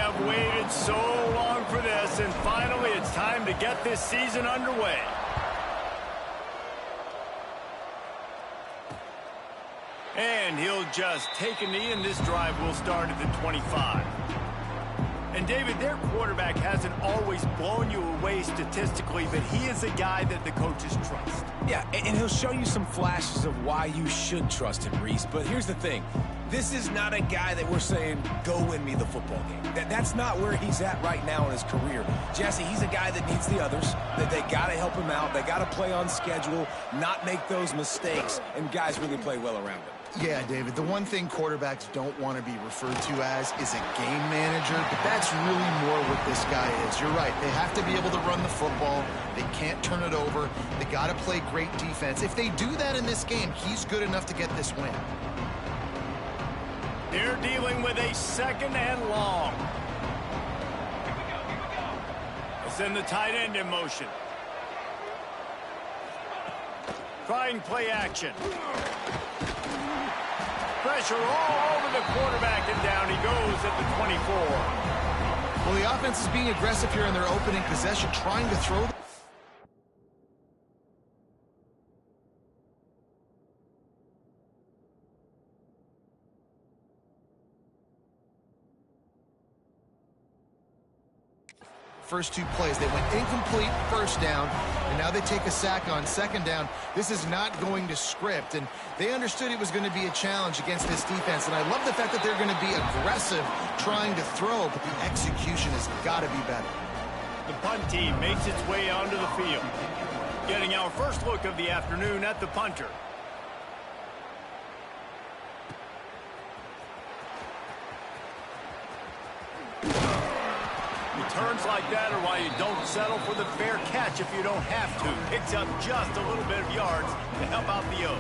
have waited so long for this, and finally it's time to get this season underway. And he'll just take a knee, and this drive will start at the 25. And, David, their quarterback hasn't always blown you away statistically, but he is a guy that the coaches trust. Yeah, and he'll show you some flashes of why you should trust him, Reese. But here's the thing. This is not a guy that we're saying, go win me the football game. That's not where he's at right now in his career. Jesse, he's a guy that needs the others, that they got to help him out. They got to play on schedule, not make those mistakes, and guys really play well around him. Yeah, David, the one thing quarterbacks don't want to be referred to as is a game manager, but that's really more what this guy is. You're right. They have to be able to run the football. They can't turn it over. They got to play great defense. If they do that in this game, he's good enough to get this win. They're dealing with a second and long. Let's send the tight end in motion. Trying play action. Pressure all over the quarterback, and down he goes at the 24. Well, the offense is being aggressive here in their opening possession, trying to throw. First two plays, they went incomplete first down, and now they take a sack on second down. This is not going to script, and they understood it was going to be a challenge against this defense, and I love the fact that they're going to be aggressive trying to throw, but the execution has got to be better. The punt team makes its way onto the field. Getting our first look of the afternoon at the punter. Returns like that are why you don't settle for the fair catch if you don't have to. Picks up just a little bit of yards to help out the O.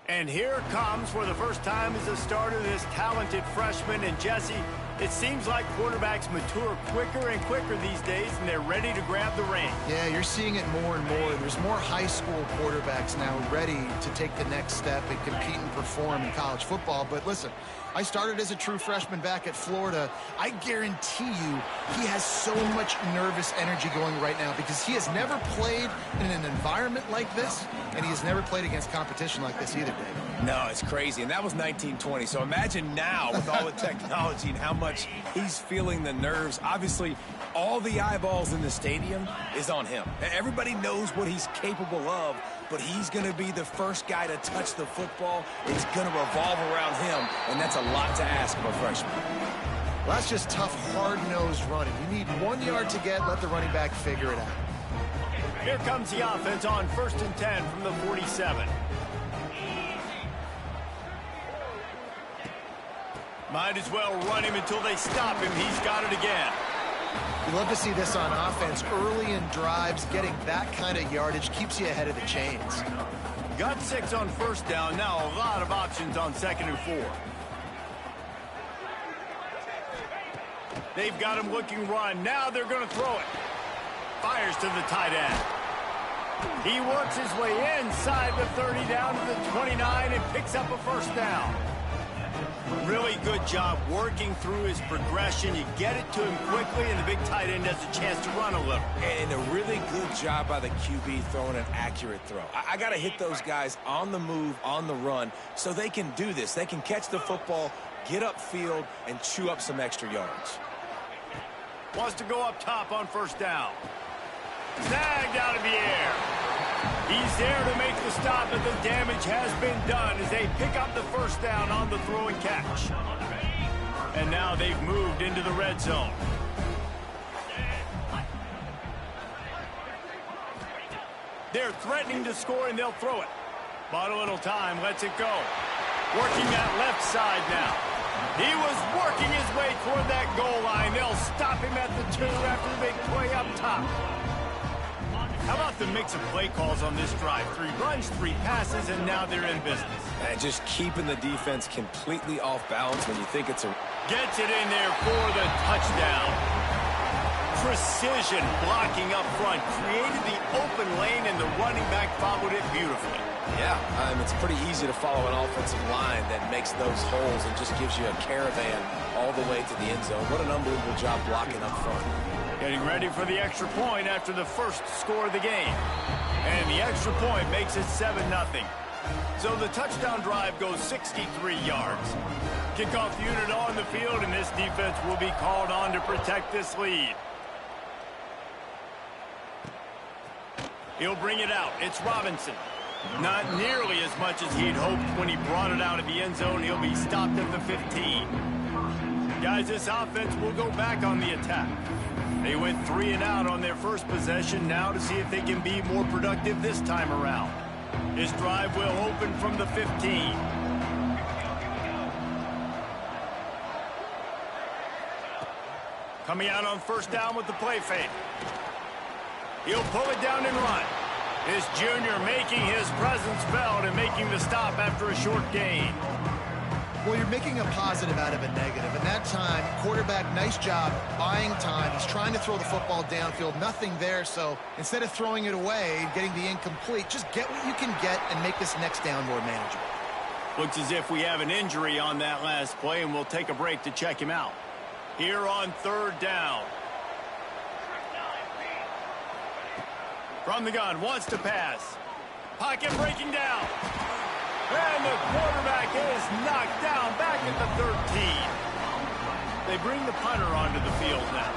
And here comes, for the first time as a starter, this talented freshman. And Jesse, it seems like quarterbacks mature quicker and quicker these days, and they're ready to grab the reins. Yeah, you're seeing it more and more. There's more high school quarterbacks now ready to take the next step and compete and perform in college football. But listen, I started as a true freshman back at Florida. I guarantee you he has so much nervous energy going right now because he has never played in an environment like this, and he has never played against competition like this either, David. No, it's crazy, and that was 1920. So imagine now with all the technology and how much he's feeling the nerves. Obviously, all the eyeballs in the stadium is on him. Everybody knows what he's capable of, but he's going to be the first guy to touch the football. It's going to revolve around him, and that's a lot to ask of a freshman. Well, that's just tough, hard-nosed running. You need 1 yard to get, let the running back figure it out. Here comes the offense on 1st and 10 from the 47. Might as well run him until they stop him. He's got it again. You love to see this on offense. Early in drives, getting that kind of yardage keeps you ahead of the chains. Got 6 on first down. Now a lot of options on 2nd and 4. They've got him looking run. Now they're going to throw it. Fires to the tight end. He works his way inside the 30 down to the 29 and picks up a first down. Really good job working through his progression. You get it to him quickly, and the big tight end has a chance to run a little. And a really good job by the QB throwing an accurate throw. I got to hit those guys on the move, on the run, so they can do this. They can catch the football, get upfield, and chew up some extra yards. Wants to go up top on first down. Snagged out of the air. He's there to make the stop, but the damage has been done as they pick up the first down on the throw and catch. And now they've moved into the red zone. They're threatening to score, and they'll throw it. Bought a little time, lets it go. Working that left side now. He was working his way toward that goal line. They'll stop him at the 2 after the big play up top. How about the mix of play calls on this drive? 3 runs, 3 passes, and now they're in business. And just keeping the defense completely off balance when you think it's a... Gets it in there for the touchdown. Precision blocking up front. Created the open lane, and the running back followed it beautifully. Yeah, it's pretty easy to follow an offensive line that makes those holes and just gives you a caravan all the way to the end zone. What an unbelievable job blocking up front. Getting ready for the extra point after the first score of the game. And the extra point makes it 7-0. So the touchdown drive goes 63 yards. Kickoff unit on the field, and this defense will be called on to protect this lead. He'll bring it out. It's Robinson. Not nearly as much as he'd hoped when he brought it out of the end zone. He'll be stopped at the 15. Guys, this offense will go back on the attack. They went 3 and out on their first possession, now to see if they can be more productive this time around. This drive will open from the 15. Coming out on first down with the play fake. He'll pull it down and run. This junior making his presence felt and making the stop after a short gain. Well, you're making a positive out of a negative. And that time, quarterback, nice job buying time. He's trying to throw the football downfield. Nothing there. So instead of throwing it away and getting the incomplete, just get what you can get and make this next down more manageable. Looks as if we have an injury on that last play, and we'll take a break to check him out. Here on third down. From the gun, wants to pass. Pocket breaking down. And the quarterback is knocked down back at the 13. They bring the punter onto the field now.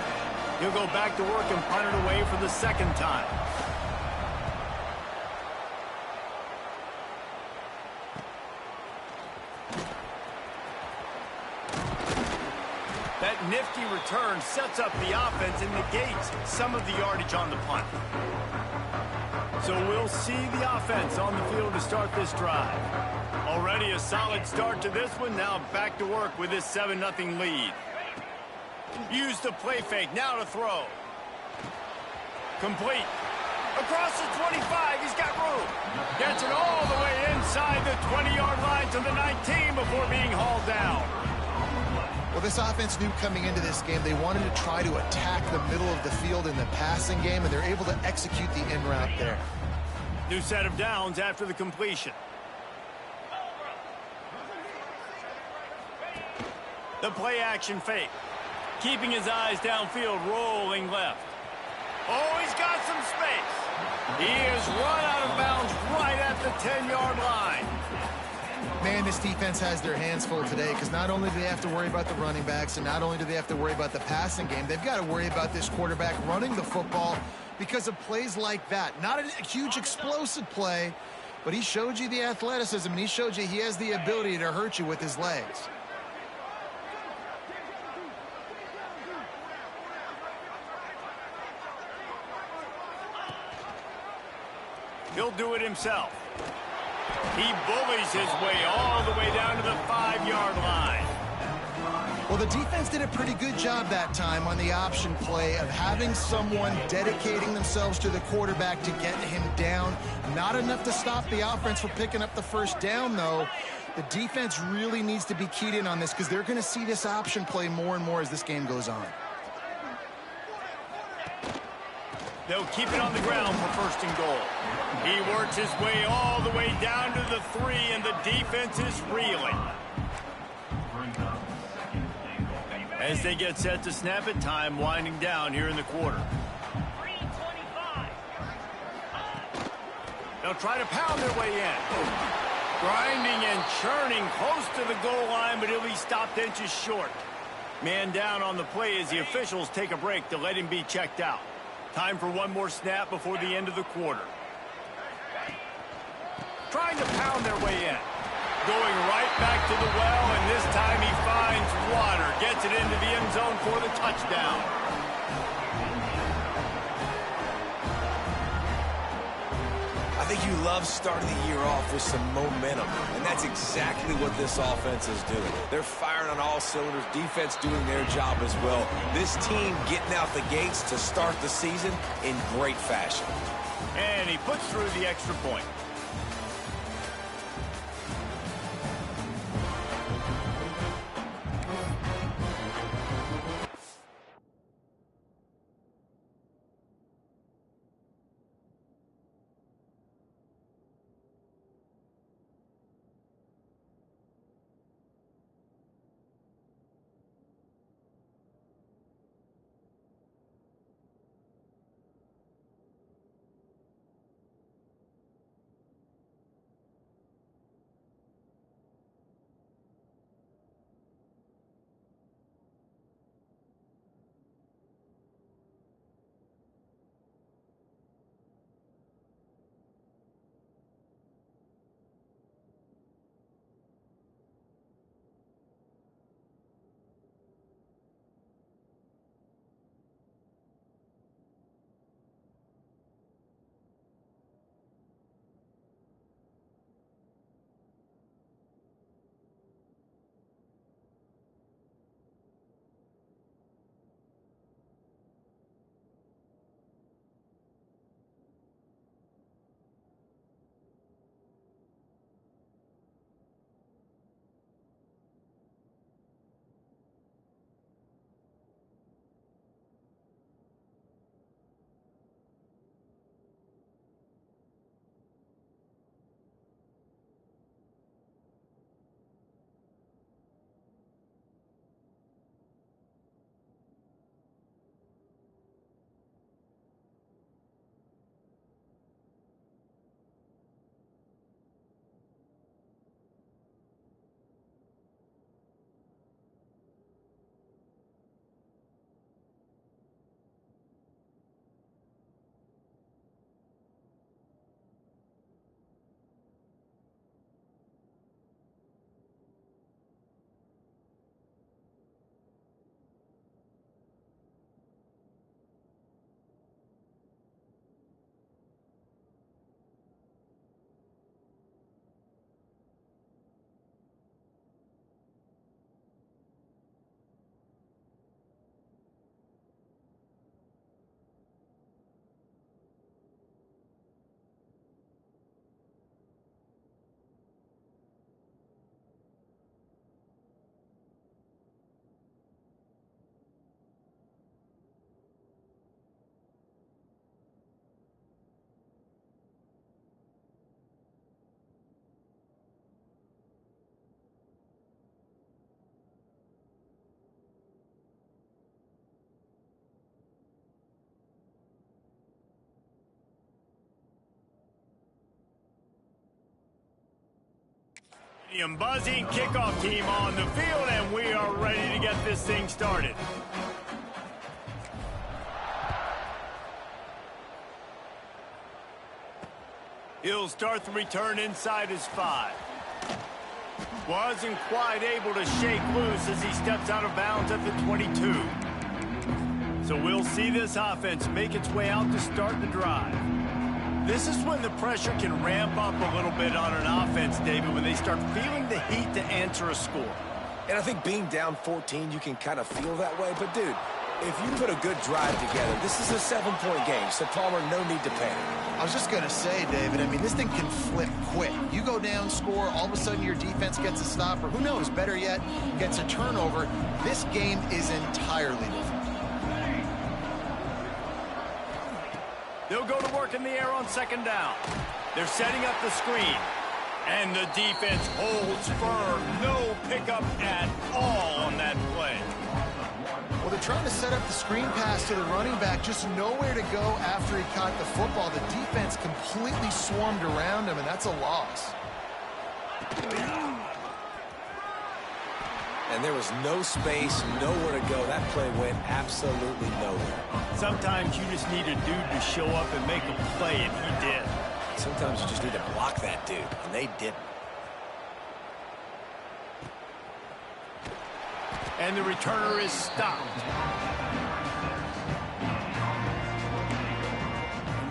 He'll go back to work and punt it away for the second time. That nifty return sets up the offense and negates some of the yardage on the punt. So we'll see the offense on the field to start this drive. Already a solid start to this one. Now back to work with this 7-0 lead. Use the play fake. Now to throw. Complete. Across the 25. He's got room. Gets it all the way inside the 20-yard line to the 19 before being hauled down. Well, this offense knew coming into this game they wanted to try to attack the middle of the field in the passing game, and they're able to execute the in route there. New set of downs after the completion. The play action fake. Keeping his eyes downfield, rolling left. Oh, he's got some space. He is run out of bounds right at the 10-yard line. Man, this defense has their hands full today because not only do they have to worry about the running backs and not only do they have to worry about the passing game, they've got to worry about this quarterback running the football because of plays like that. Not a huge explosive play, but he showed you the athleticism and he showed you he has the ability to hurt you with his legs. He'll do it himself. He bullies his way all the way down to the 5-yard line. Well, the defense did a pretty good job that time on the option play of having someone dedicating themselves to the quarterback to get him down. Not enough to stop the offense from picking up the first down, though. The defense really needs to be keyed in on this because they're going to see this option play more and more as this game goes on. They'll keep it on the ground for first and goal. He works his way all the way down to the 3, and the defense is reeling. As they get set to snap it, time winding down here in the quarter. They'll try to pound their way in. Grinding and churning close to the goal line, but he'll be stopped inches short. Man down on the play as the officials take a break to let him be checked out. Time for one more snap before the end of the quarter. Trying to pound their way in. Going right back to the well, and this time he finds water. Gets it into the end zone for the touchdown. I think you love starting the year off with some momentum, and that's exactly what this offense is doing. They're firing on all cylinders, defense doing their job as well. This team getting out the gates to start the season in great fashion. And he puts through the extra point. Buzzing kickoff team on the field, and we are ready to get this thing started. He'll start the return inside his 5. Wasn't quite able to shake loose as he steps out of bounds at the 22. So we'll see this offense make its way out to start the drive. This is when the pressure can ramp up a little bit on an offense, David, when they start feeling the heat to answer a score. And I think being down 14, you can kind of feel that way. But, dude, if you put a good drive together, this is a 7-point game. So, Palmer, no need to panic. I was just going to say, David, I mean, this thing can flip quick. You go down, score, all of a sudden your defense gets a stop, or who knows, better yet, gets a turnover. This game is entirely different. They'll go to work in the air on second down. They're setting up the screen. And the defense holds firm. No pickup at all on that play. Well, they're trying to set up the screen pass to the running back, just nowhere to go after he caught the football. The defense completely swarmed around him, and that's a loss. And there was no space, nowhere to go. That play went absolutely nowhere. Sometimes you just need a dude to show up and make a play, and he did. Sometimes you just need to block that dude, and they didn't. And the returner is stopped.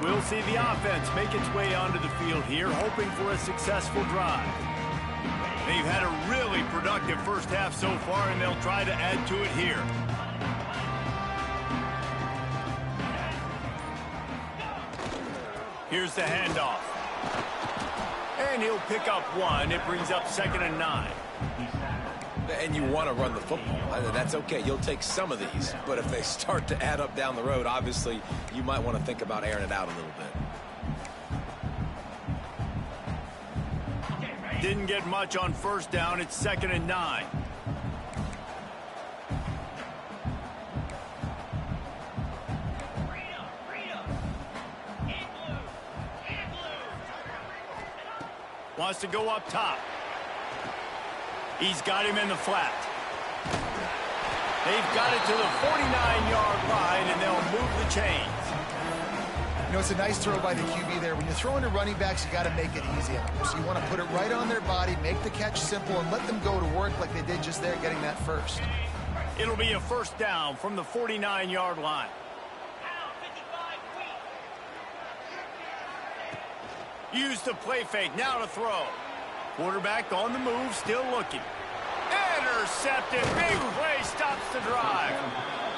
We'll see the offense make its way onto the field here, hoping for a successful drive. They've had a really productive first half so far, and they'll try to add to it here. Here's the handoff. And he'll pick up one. It brings up 2nd and 9. And you want to run the football. That's okay. You'll take some of these. But if they start to add up down the road, obviously, you might want to think about airing it out a little bit. Didn't get much on first down. It's 2nd and 9. Wants to go up top. He's got him in the flat. They've got it to the 49-yard line, and they'll move the chains. You know, it's a nice throw by the QB there. When you're throwing to running backs, you got to make it easy on them. So you want to put it right on their body, make the catch simple, and let them go to work like they did just there, getting that first. It'll be a first down from the 49-yard line. Use the play fake, now to throw. Quarterback on the move, still looking. Intercepted, big play, stops the drive.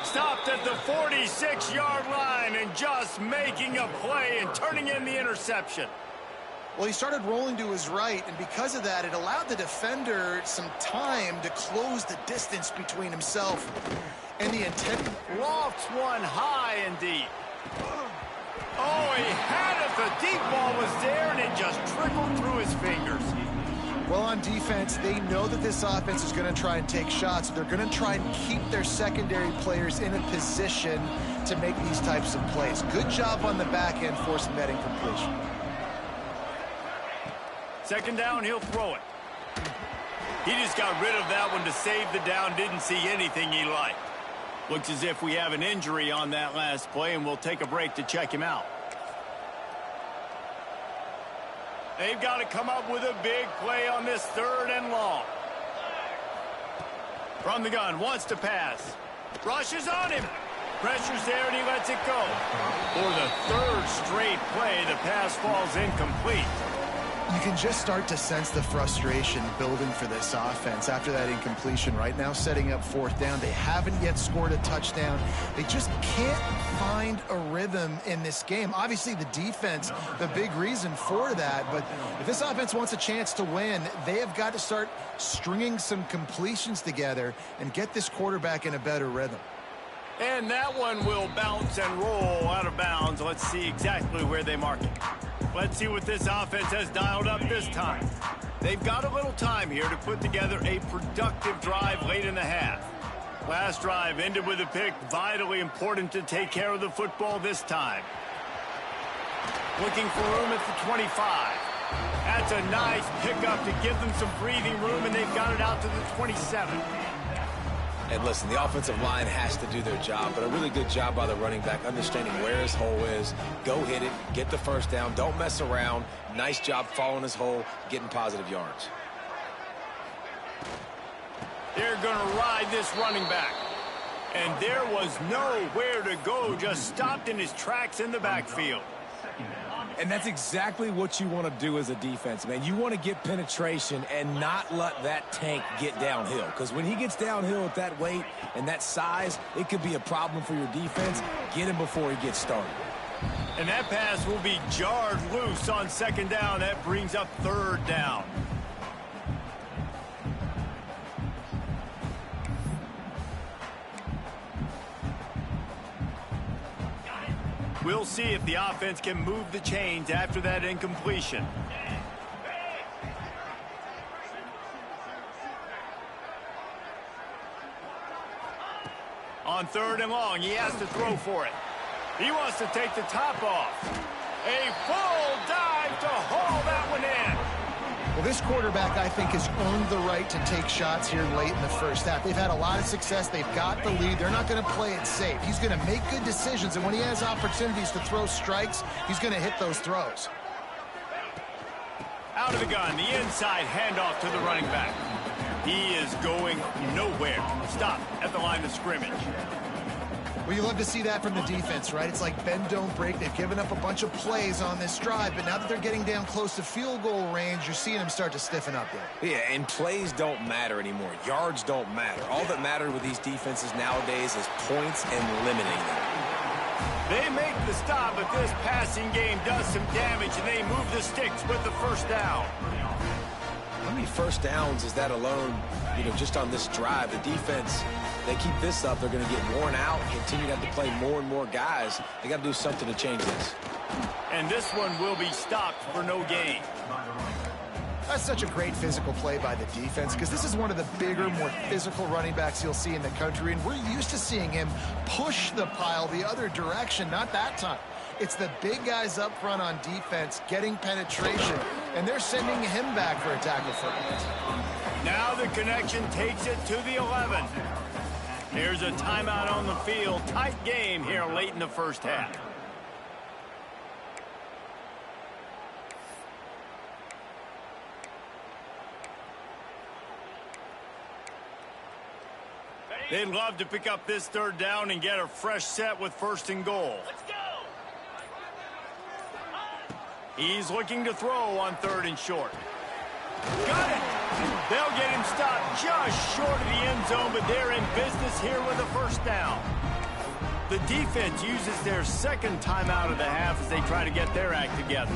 Stopped at the 46-yard line and just making a play and turning in the interception. Well, he started rolling to his right, and because of that, it allowed the defender some time to close the distance between himself and the intent. Lofts one high and deep. Oh, he had it. The deep ball was there, and it just trickled through his fingers. Well, on defense, they know that this offense is going to try and take shots. They're going to try and keep their secondary players in a position to make these types of plays. Good job on the back end forcing that incompletion. 2nd down, he'll throw it. He just got rid of that one to save the down. Didn't see anything he liked. Looks as if we have an injury on that last play, and we'll take a break to check him out. They've got to come up with a big play on this 3rd and long. From the gun, wants to pass. Rushes on him. Pressure's there, and he lets it go. For the 3rd straight play, the pass falls incomplete. You can just start to sense the frustration building for this offense after that incompletion. Right now, setting up 4th down. They haven't yet scored a touchdown. They just can't find a rhythm in this game. Obviously, the defense, the big reason for that. But if this offense wants a chance to win, they have got to start stringing some completions together and get this quarterback in a better rhythm. And that one will bounce and roll out of bounds. Let's see exactly where they mark it. Let's see what this offense has dialed up this time. They've got a little time here to put together a productive drive late in the half. Last drive ended with a pick. Vitally important to take care of the football this time. Looking for room at the 25. That's a nice pickup to give them some breathing room, and they've got it out to the 27. And listen, the offensive line has to do their job, but a really good job by the running back, understanding where his hole is. Go hit it, get the first down, don't mess around. Nice job following his hole, getting positive yards. They're going to ride this running back. And there was nowhere to go, just stopped in his tracks in the backfield. And that's exactly what you want to do as a defense, man. You want to get penetration and not let that tank get downhill. Because when he gets downhill at that weight and that size, it could be a problem for your defense. Get him before he gets started. And that pass will be jarred loose on 2nd down. That brings up 3rd down. We'll see if the offense can move the chains after that incompletion. On 3rd and long, he has to throw for it. He wants to take the top off. A full dive to haul that one in. Well, this quarterback, I think, has earned the right to take shots here late in the first half. They've had a lot of success. They've got the lead. They're not going to play it safe. He's going to make good decisions, and when he has opportunities to throw strikes, he's going to hit those throws. Out of the gun, the inside handoff to the running back. He is going nowhere. Stop at the line of scrimmage. Well, you love to see that from the defense, right? It's like bend, don't break. They've given up a bunch of plays on this drive, but now that they're getting down close to field goal range, you're seeing them start to stiffen up there. Yeah, and plays don't matter anymore. Yards don't matter. All that matters with these defenses nowadays is points and limiting them. They make the stop, but this passing game does some damage, and they move the sticks with the first down. How many first downs is that alone, just on this drive? The defense, they keep this up, they're going to get worn out, continue to have to play more and more guys. They got to do something to change this. And this one will be stopped for no gain. That's such a great physical play by the defense because this is one of the bigger, more physical running backs you'll see in the country, and we're used to seeing him push the pile the other direction. Not that time. It's the big guys up front on defense getting penetration, and they're sending him back for a tackle for it. Now the connection takes it to the 11. Here's a timeout on the field. Tight game here late in the first half. They'd love to pick up this third down and get a fresh set with 1st and goal. Let's go. He's looking to throw on 3rd and short. Got it. They'll get him stopped just short of the end zone, but they're in business here with a 1st down. The defense uses their 2nd timeout of the half as they try to get their act together.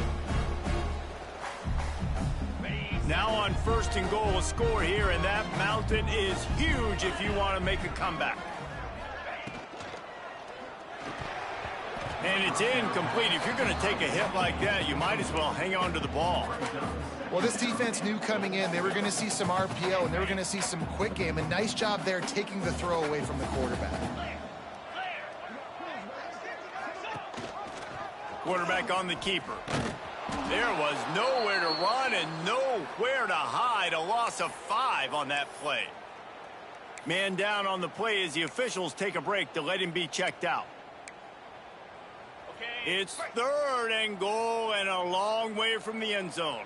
Now on 1st and goal, a score here, and that mountain is huge if you want to make a comeback. And it's incomplete. If you're going to take a hit like that, you might as well hang on to the ball. Well, this defense knew coming in they were going to see some RPO and they were going to see some quick game. A nice job there taking the throw away from the quarterback. Quarterback on the keeper. There was nowhere to run and nowhere to hide. A loss of 5 on that play. Man down on the play as the officials take a break to let him be checked out. It's 3rd and goal and a long way from the end zone.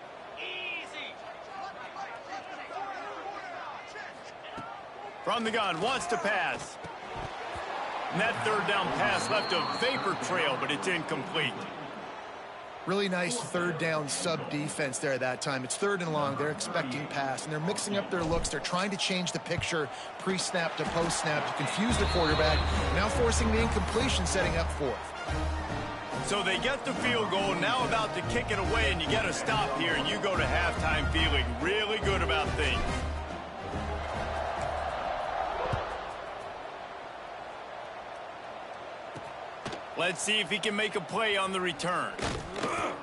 From the gun, wants to pass. And that 3rd down pass left a vapor trail, but it's incomplete. Really nice 3rd down sub-defense there at that time. It's 3rd and long. They're expecting pass, and they're mixing up their looks. They're trying to change the picture pre-snap to post-snap to confuse the quarterback, now forcing the incompletion, setting up 4th. So they get the field goal, now about to kick it away, and you get a stop here, and you go to halftime feeling really good about things. Let's see if he can make a play on the return.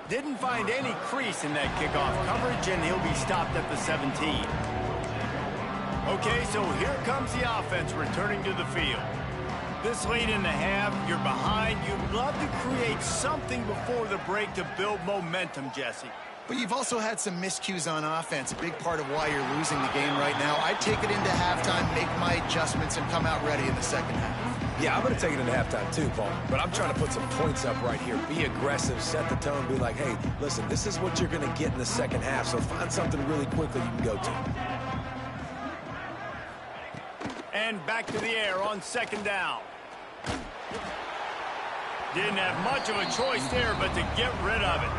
Didn't find any crease in that kickoff coverage, and he'll be stopped at the 17. Okay, so here comes the offense returning to the field. This late in the half, you're behind. You'd love to create something before the break to build momentum, Jesse. But you've also had some miscues on offense, a big part of why you're losing the game right now. I'd take it into halftime, make my adjustments, and come out ready in the 2nd half. Yeah, I'm going to take it into halftime too, Paul. But I'm trying to put some points up right here. Be aggressive, set the tone, be like, hey, listen, this is what you're going to get in the 2nd half, so find something really quickly you can go to. And back to the air on 2nd down. Didn't have much of a choice there, but to get rid of it.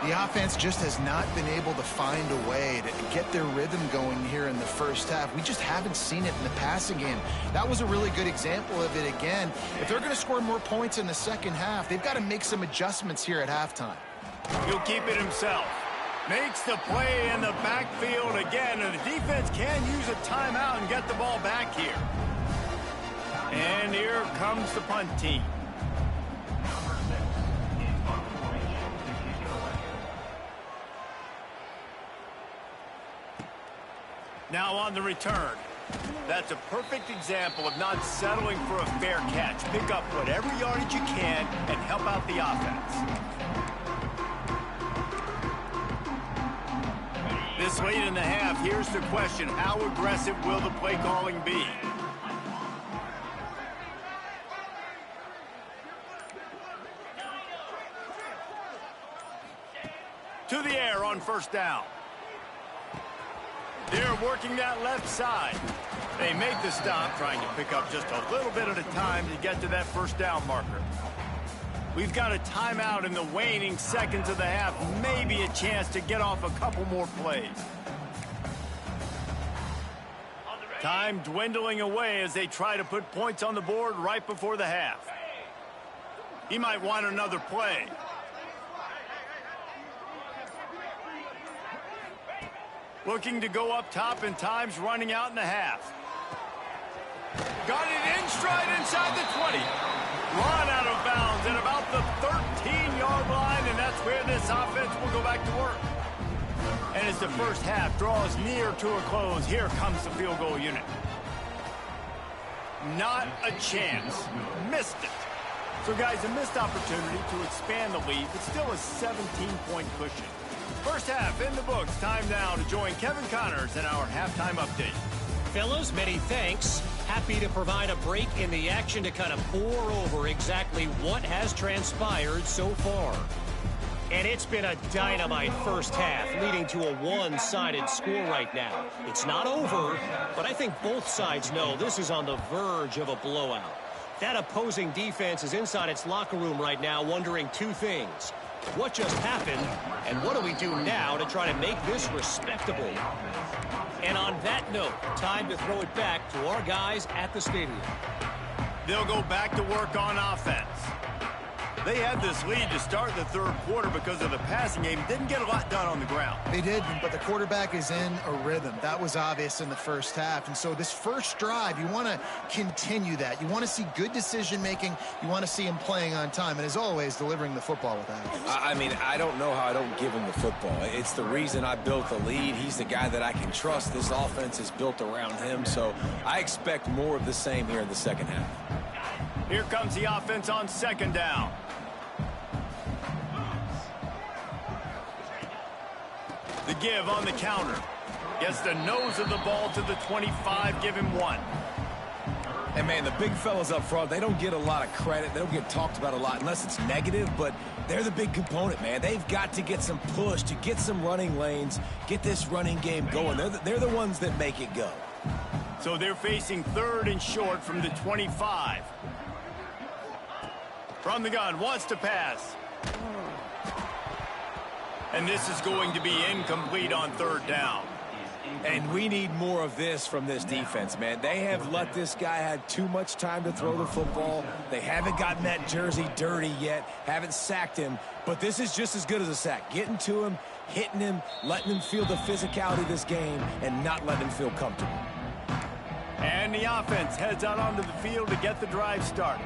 The offense just has not been able to find a way to get their rhythm going here in the 1st half. We just haven't seen it in the passing game. That was a really good example of it again. If they're going to score more points in the 2nd half, they've got to make some adjustments here at halftime. He'll keep it himself. Makes the play in the backfield again, and the defense can use a timeout and get the ball back here. And here comes the punt team. Now on the return. That's a perfect example of not settling for a fair catch. Pick up whatever yardage you can and help out the offense. This late in the half, here's the question. How aggressive will the play calling be? To the air on 1st down. They're working that left side. They make the stop, trying to pick up just a little bit at a time to get to that first down marker. We've got a timeout in the waning seconds of the half, maybe a chance to get off a couple more plays. Time dwindling away as they try to put points on the board right before the half. He might want another play. Looking to go up top, and time's running out in the half. Got it in stride inside the 20. Run out of bounds at about the 13-yard line, and that's where this offense will go back to work. And as the first half draws near to a close, here comes the field goal unit. Not a chance. Missed it. So, guys, a missed opportunity to expand the lead, but still a 17-point cushion. First half in the books. Time now to join Kevin Connors in our halftime update. Fellas, many thanks. Happy to provide a break in the action to kind of pour over exactly what has transpired so far. And it's been a dynamite first half, leading to a one-sided score right now. It's not over, but I think both sides know this is on the verge of a blowout. That opposing defense is inside its locker room right now wondering two things. What just happened, and what do we do now to try to make this respectable? And on that note, time to throw it back to our guys at the stadium. They'll go back to work on offense. They had this lead to start the third quarter because of the passing game. Didn't get a lot done on the ground. They did, but the quarterback is in a rhythm. That was obvious in the first half. And so this first drive, you want to continue that. You want to see good decision-making. You want to see him playing on time. And as always, delivering the football with that. I mean, I don't know how I don't give him the football. It's the reason I built the lead. He's the guy that I can trust. This offense is built around him. So I expect more of the same here in the second half. Here comes the offense on second down. The give on the counter. Gets the nose of the ball to the 25. Give him one. And, man, the big fellas up front, they don't get a lot of credit. They don't get talked about a lot unless it's negative, but they're the big component, man. They've got to get some push, to get some running lanes, get this running game going. They're the ones that make it go. So they're facing third and short from the 25. From the gun, wants to pass. And this is going to be incomplete on third down. And we need more of this from this defense, man. They have let this guy have too much time to throw the football. They haven't gotten that jersey dirty yet, haven't sacked him. But this is just as good as a sack. Getting to him, hitting him, letting him feel the physicality of this game, and not letting him feel comfortable. And the offense heads out onto the field to get the drive started.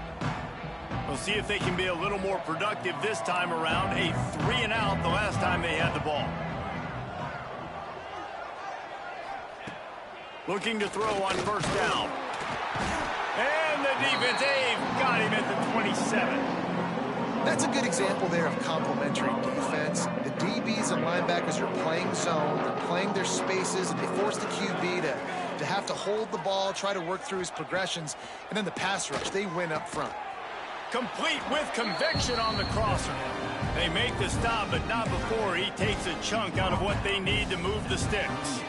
We'll see if they can be a little more productive this time around. A 3-and-out the last time they had the ball. Looking to throw on first down. And the defense, they've got him at the 27. That's a good example there of complementary defense. The DBs and linebackers are playing zone. They're playing their spaces, and they force the QB to have to hold the ball, try to work through his progressions. And then the pass rush, they win up front. Complete with conviction on the crosser. They make the stop, but not before he takes a chunk out of what they need to move the sticks.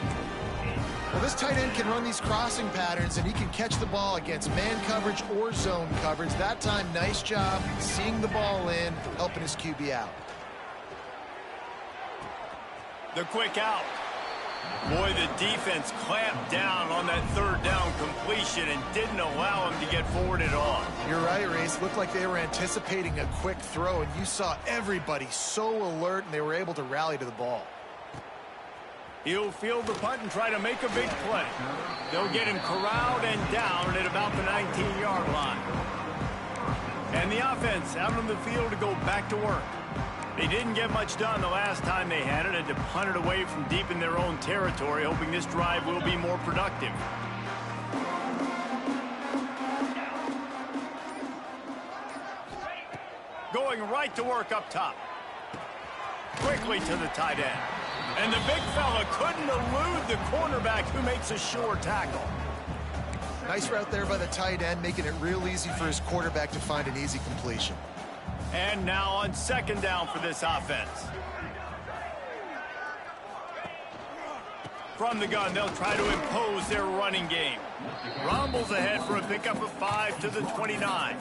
Well, this tight end can run these crossing patterns, and he can catch the ball against man coverage or zone coverage. That time, nice job seeing the ball in, helping his QB out. The quick out. Boy, the defense clamped down on that third down completion and didn't allow him to get forward at all. You're right, Reese. Looked like they were anticipating a quick throw, and you saw everybody so alert, and they were able to rally to the ball. He'll field the punt and try to make a big play. They'll get him corralled and down at about the 19-yard line. And the offense out on the field to go back to work. They didn't get much done the last time they had it, and to punt it away from deep in their own territory, hoping this drive will be more productive. Going right to work up top. Quickly to the tight end. And the big fella couldn't elude the cornerback who makes a sure tackle. Nice route there by the tight end, making it real easy for his quarterback to find an easy completion. And now on second down for this offense. From the gun, they'll try to impose their running game. Rumbles ahead for a pickup of 5 to the 29.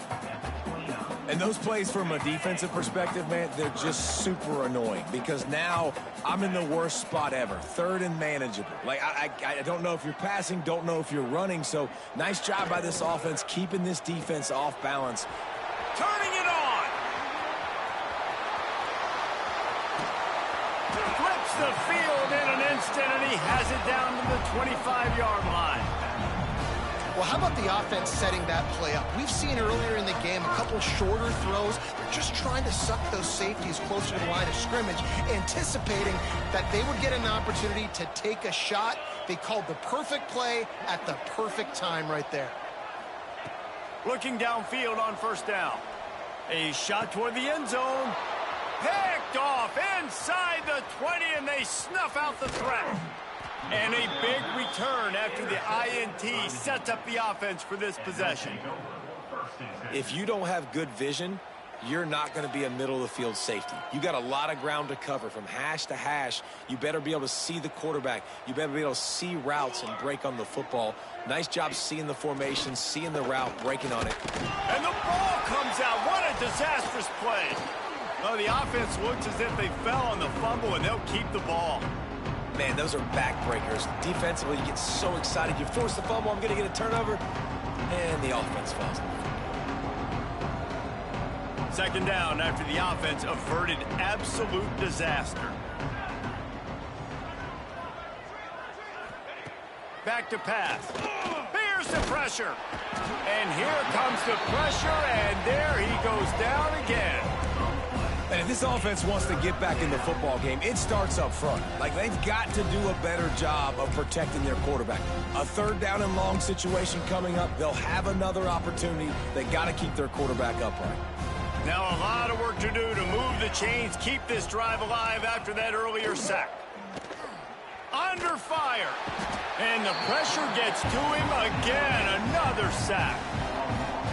And those plays from a defensive perspective, man, they're just super annoying because now I'm in the worst spot ever. Third and manageable. Like, I don't know if you're passing, don't know if you're running. So nice job by this offense keeping this defense off balance. Turning it on. Flips the field in an instant, and he has it down to the 25-yard line. Well, how about the offense setting that play up? We've seen earlier in the game a couple shorter throws. They're just trying to suck those safeties closer to the line of scrimmage, anticipating that they would get an opportunity to take a shot. They called the perfect play at the perfect time right there. Looking downfield on first down. A shot toward the end zone. Picked off inside the 20, and they snuff out the threat. And a big return after the INT sets up the offense for this possession. If you don't have good vision, you're not going to be a middle-of-the-field safety. You got a lot of ground to cover from hash to hash. You better be able to see the quarterback. You better be able to see routes and break on the football. Nice job seeing the formation, seeing the route, breaking on it. And the ball comes out. What a disastrous play. Oh, the offense looks as if they fell on the fumble, and they'll keep the ball. Man, those are backbreakers. Defensively, you get so excited. You force the fumble, I'm going to get a turnover, and the offense falls. Second down after the offense averted absolute disaster. Back to pass. Here's the pressure. And here comes the pressure, and there he goes down again. And if this offense wants to get back in the football game, it starts up front. Like, they've got to do a better job of protecting their quarterback. A third down and long situation coming up. They'll have another opportunity. They got to keep their quarterback upright. Now a lot of work to do to move the chains, keep this drive alive after that earlier sack. Under fire. And the pressure gets to him again. Another sack.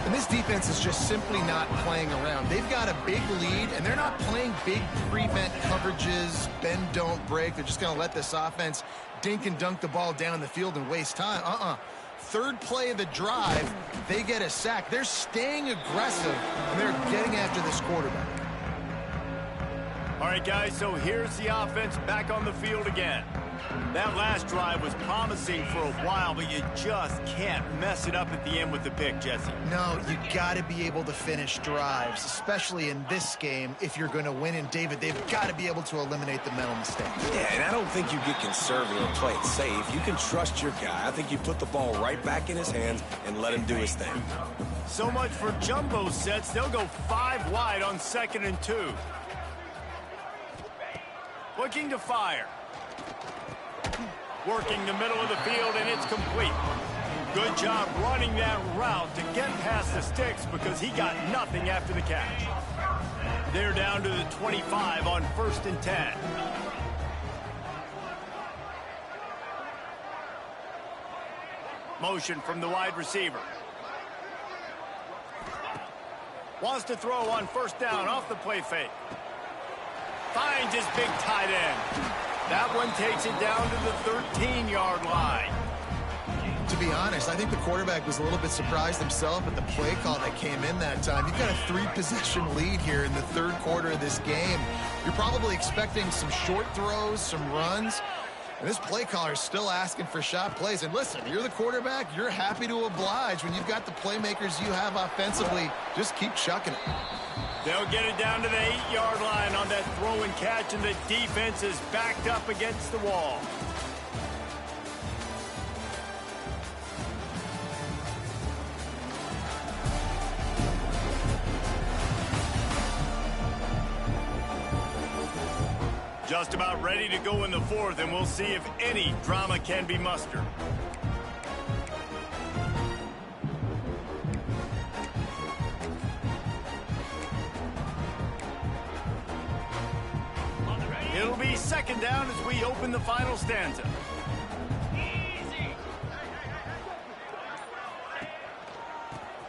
And this defense is just simply not playing around. They've got a big lead, and they're not playing big prevent coverages, bend, don't break. They're just going to let this offense dink and dunk the ball down the field and waste time. Third play of the drive, they get a sack. They're staying aggressive, and they're getting after this quarterback. All right, guys, so here's the offense back on the field again. That last drive was promising for a while, but you just can't mess it up at the end with the pick, Jesse. No, you got to be able to finish drives, especially in this game if you're going to win. And, David, they've got to be able to eliminate the mental mistakes. Yeah, and I don't think you get conservative and play it safe. You can trust your guy. I think you put the ball right back in his hands and let him do his thing. So much for jumbo sets. They'll go 5 wide on 2nd and 2. Looking to fire. Working the middle of the field, and it's complete. Good job running that route to get past the sticks because he got nothing after the catch. They're down to the 25 on 1st and 10. Motion from the wide receiver. Wants to throw on 1st down off the play fake. Finds his big tight end. That one takes it down to the 13-yard line. To be honest, I think the quarterback was a little bit surprised himself at the play call that came in that time. You've got a 3-possession lead here in the 3rd quarter of this game. You're probably expecting some short throws, some runs. And this play caller is still asking for shot plays. And listen, you're the quarterback. You're happy to oblige. When you've got the playmakers you have offensively, just keep chucking it. They'll get it down to the 8-yard line on that throw and catch, and the defense is backed up against the wall. Just about ready to go in the 4th, and we'll see if any drama can be mustered. It'll be 2nd down as we open the final stanza.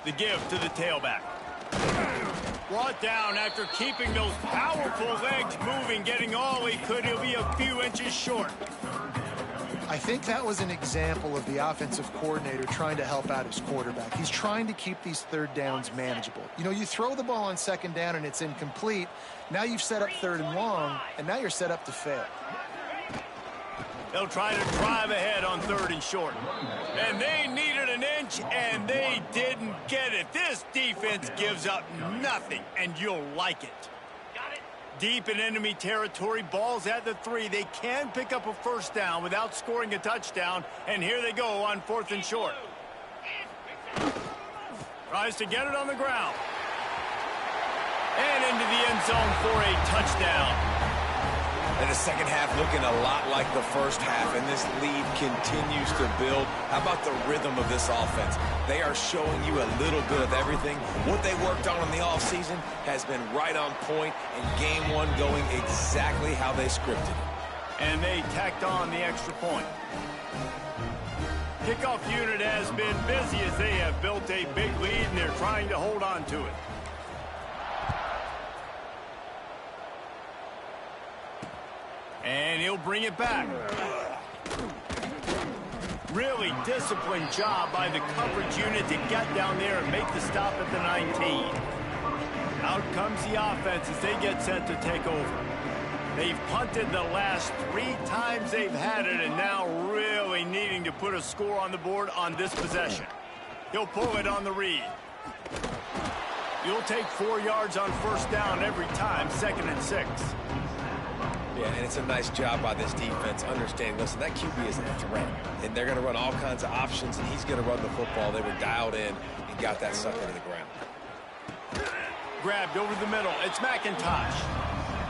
The give to the tailback. Brought down after keeping those powerful legs moving, getting all he could. He'll be a few inches short. I think that was an example of the offensive coordinator trying to help out his quarterback. He's trying to keep these third downs manageable. You know, you throw the ball on second down and it's incomplete. Now you've set up third and long, and now you're set up to fail. They'll try to drive ahead on third and short. And they needed an inch, and they didn't get it. This defense gives up nothing, and you'll like it. Deep in enemy territory, ball's at the 3. They can pick up a first down without scoring a touchdown, and here they go on fourth and short. Tries to get it on the ground. And into the end zone for a touchdown. And the second half looking a lot like the first half, and this lead continues to build. How about the rhythm of this offense? They are showing you a little bit of everything. What they worked on in the offseason has been right on point, and game one going exactly how they scripted it. And they tacked on the extra point. Kickoff unit has been busy as they have built a big lead, and they're trying to hold on to it. And he'll bring it back. Really disciplined job by the coverage unit to get down there and make the stop at the 19. Out comes the offense as they get set to take over. They've punted the last 3 times they've had it, and now really needing to put a score on the board on this possession. He'll pull it on the read. You'll take 4 yards on first down every time, 2nd and 6. Yeah, and it's a nice job by this defense understanding, listen, that QB is a threat, and they're going to run all kinds of options, and he's going to run the football. They were dialed in and got that sucker to the ground. Grabbed over the middle. It's McIntosh.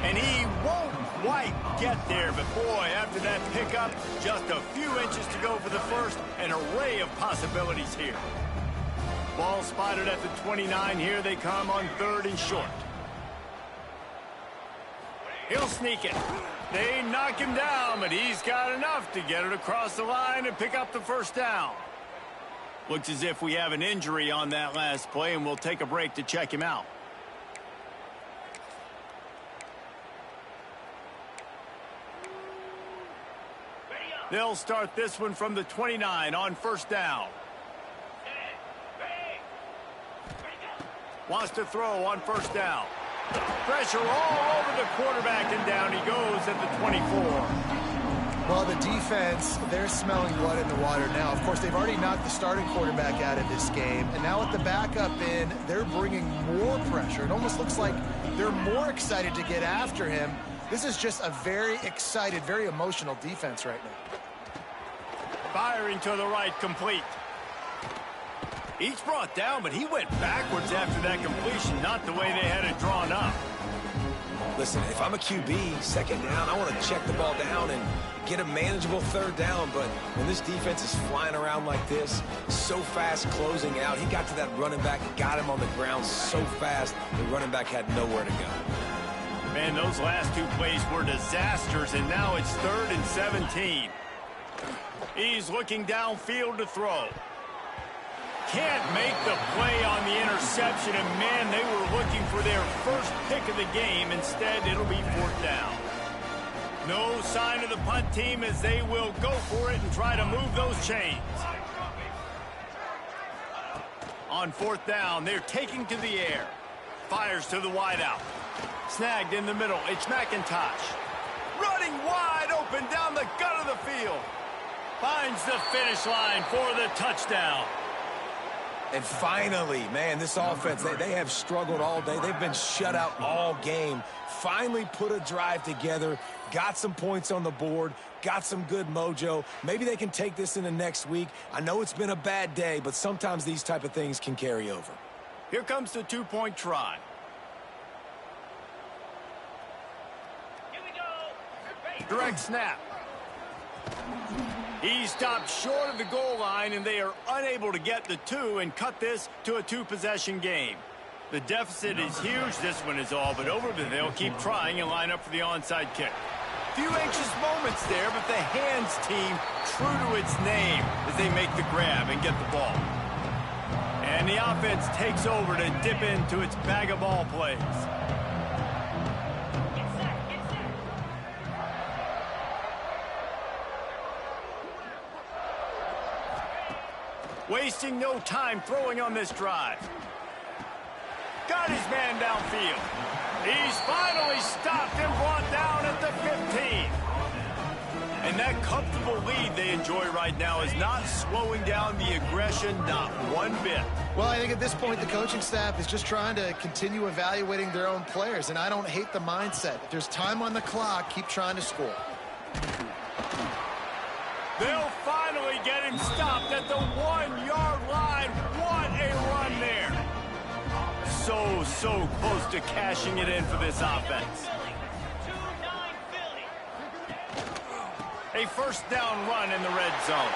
And he won't quite get there, but boy, after that pickup, just a few inches to go for the first. An array of possibilities here. Ball spotted at the 29. Here they come on third and short. He'll sneak it. They knock him down, but he's got enough to get it across the line and pick up the first down. Looks as if we have an injury on that last play, and we'll take a break to check him out. They'll start this one from the 29 on first down. Wants to throw on first down. Pressure all over the quarterback, and down he goes at the 24. Well, the defense, they're smelling blood in the water now. Of course, they've already knocked the starting quarterback out of this game, and now with the backup in, they're bringing more pressure. It almost looks like they're more excited to get after him. This is just a very excited, very emotional defense right now. Firing to the right, complete. He's brought down, but he went backwards after that completion, not the way they had it drawn up. Listen, if I'm a QB, second down, I want to check the ball down and get a manageable third down, but when this defense is flying around like this, so fast closing out, he got to that running back, got him on the ground so fast, the running back had nowhere to go. Man, those last 2 plays were disasters, and now it's 3rd and 17. He's looking downfield to throw. Can't make the play on the interception, and man, they were looking for their first pick of the game. Instead, it'll be 4th down. No sign of the punt team as they will go for it and try to move those chains. On 4th down, they're taking to the air. Fires to the wideout. Snagged in the middle. It's McIntosh. Running wide open down the gut of the field. Finds the finish line for the touchdown. And finally, man, this offense, they have struggled all day. They've been shut out all game. Finally put a drive together, got some points on the board, got some good mojo. Maybe they can take this into next week. I know it's been a bad day, but sometimes these type of things can carry over. Here comes the 2-point try. Here we go. Direct snap. He stopped short of the goal line, and they are unable to get the 2 and cut this to a 2-possession game. The deficit is huge. This one is all but over, but they'll keep trying and line up for the onside kick. Few anxious moments there, but the hands team true to its name as they make the grab and get the ball. And the offense takes over to dip into its bag of ball plays. Wasting no time throwing on this drive. Got his man downfield. He's finally stopped and brought down at the 15. And that comfortable lead they enjoy right now is not slowing down the aggression, not one bit. Well, I think at this point the coaching staff is just trying to continue evaluating their own players, and I don't hate the mindset. If there's time on the clock, keep trying to score. They'll finally get him stopped at the 1-yard line. What a run there. So close to cashing it in for this offense. A first down run in the red zone.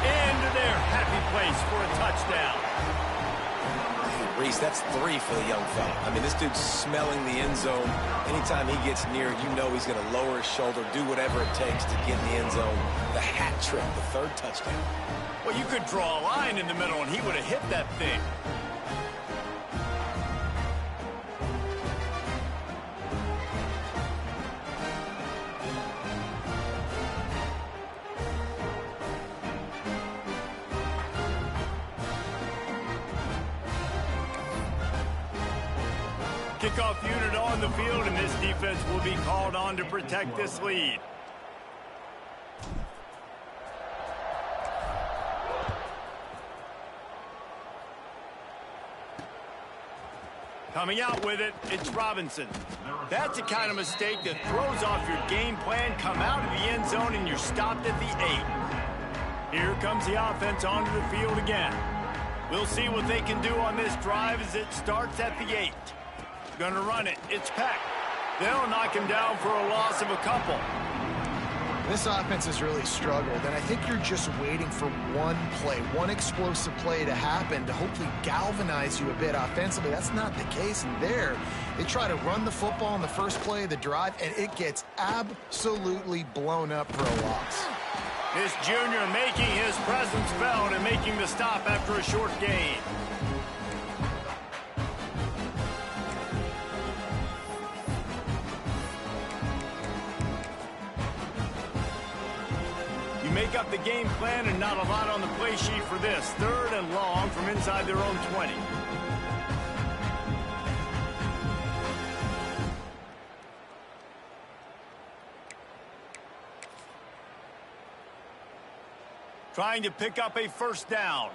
Into their happy place for a touchdown. Reese, that's 3 for the young fella. I mean, this dude's smelling the end zone. Anytime he gets near, you know he's going to lower his shoulder, do whatever it takes to get in the end zone. The hat trick, the 3rd touchdown. Well, you could draw a line in the middle, and he would have hit that thing. Kickoff unit on the field, and this defense will be called on to protect this lead. Coming out with it, it's Robinson. That's the kind of mistake that throws off your game plan. Come out of the end zone, and you're stopped at the 8. Here comes the offense onto the field again. We'll see what they can do on this drive as it starts at the 8. Gonna run it. It's Peck. They'll knock him down for a loss of a couple. This offense has really struggled, and I think you're just waiting for one play, one explosive play to happen to hopefully galvanize you a bit offensively. That's not the case, and there they try to run the football in the first play of the drive, and it gets absolutely blown up for a loss. This junior making his presence felt and making the stop after a short gain. Make up the game plan and not a lot on the play sheet for this. 3rd and long from inside their own 20. Trying to pick up a first down.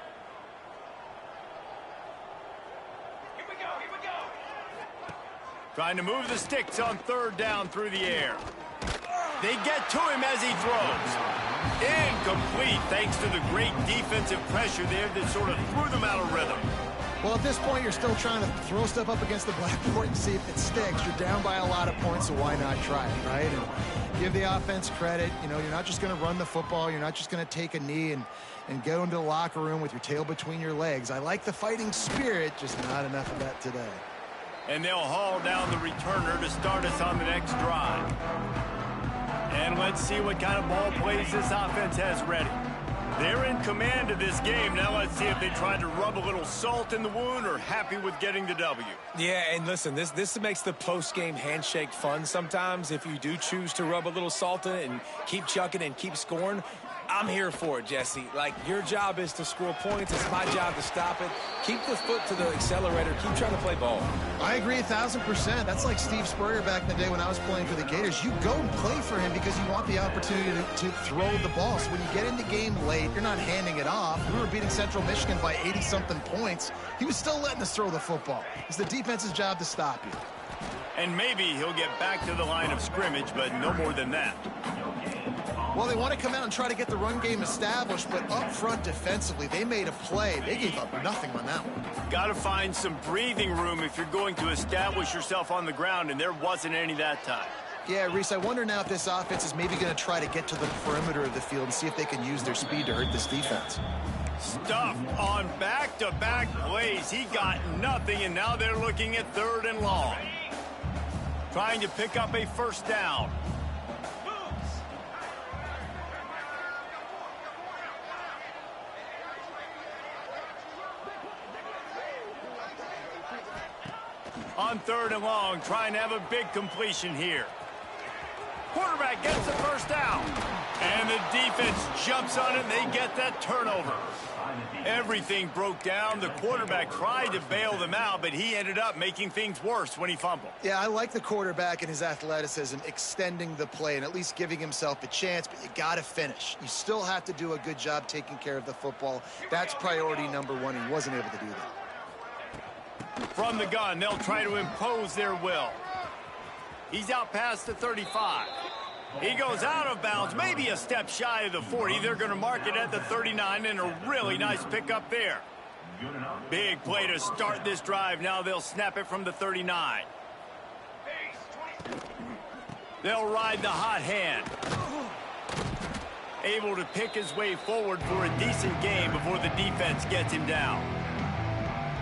Here we go. Trying to move the sticks on 3rd down through the air. They get to him as he throws. Incomplete, thanks to the great defensive pressure there that sort of threw them out of rhythm. Well, at this point, you're still trying to throw stuff up against the blackboard and see if it sticks. You're down by a lot of points, so why not try it, right? And give the offense credit. You know, you're not just going to run the football. You're not just going to take a knee and go into the locker room with your tail between your legs. I like the fighting spirit, just not enough of that today. And they'll haul down the returner to start us on the next drive. And let's see what kind of ball plays this offense has ready. They're in command of this game. Now let's see if they try to rub a little salt in the wound or happy with getting the W. Yeah, and listen, this makes the post-game handshake fun sometimes. If you do choose to rub a little salt in it and keep chucking and keep scoring, I'm here for it, Jesse. Like, your job is to score points. It's my job to stop it. Keep the foot to the accelerator. Keep trying to play ball. I agree 1,000%. That's like Steve Spurrier back in the day when I was playing for the Gators. You go and play for him because you want the opportunity to throw the ball. So when you get in the game late, you're not handing it off. We were beating Central Michigan by 80-something points. He was still letting us throw the football. It's the defense's job to stop you. And maybe he'll get back to the line of scrimmage, but no more than that. Well, they want to come out and try to get the run game established, but up front defensively, they made a play. They gave up nothing on that one. Got to find some breathing room if you're going to establish yourself on the ground, and there wasn't any that time. Yeah, Reese, I wonder now if this offense is maybe going to try to get to the perimeter of the field and see if they can use their speed to hurt this defense. Stuffed on back-to-back plays. He got nothing, and now they're looking at 3rd and long. Trying to pick up a first down. On 3rd and long, trying to have a big completion here. Quarterback gets the first down. And the defense jumps on it, and they get that turnover. Everything broke down. The quarterback tried to bail them out, but he ended up making things worse when he fumbled. Yeah, I like the quarterback and his athleticism, extending the play and at least giving himself a chance, but you got to finish. You still have to do a good job taking care of the football. That's priority number one. He wasn't able to do that. From the gun, they'll try to impose their will. He's out past the 35. He goes out of bounds, maybe a step shy of the 40. They're going to mark it at the 39, and a really nice pickup there. Big play to start this drive. Now they'll snap it from the 39. They'll ride the hot hand. Able to pick his way forward for a decent game before the defense gets him down.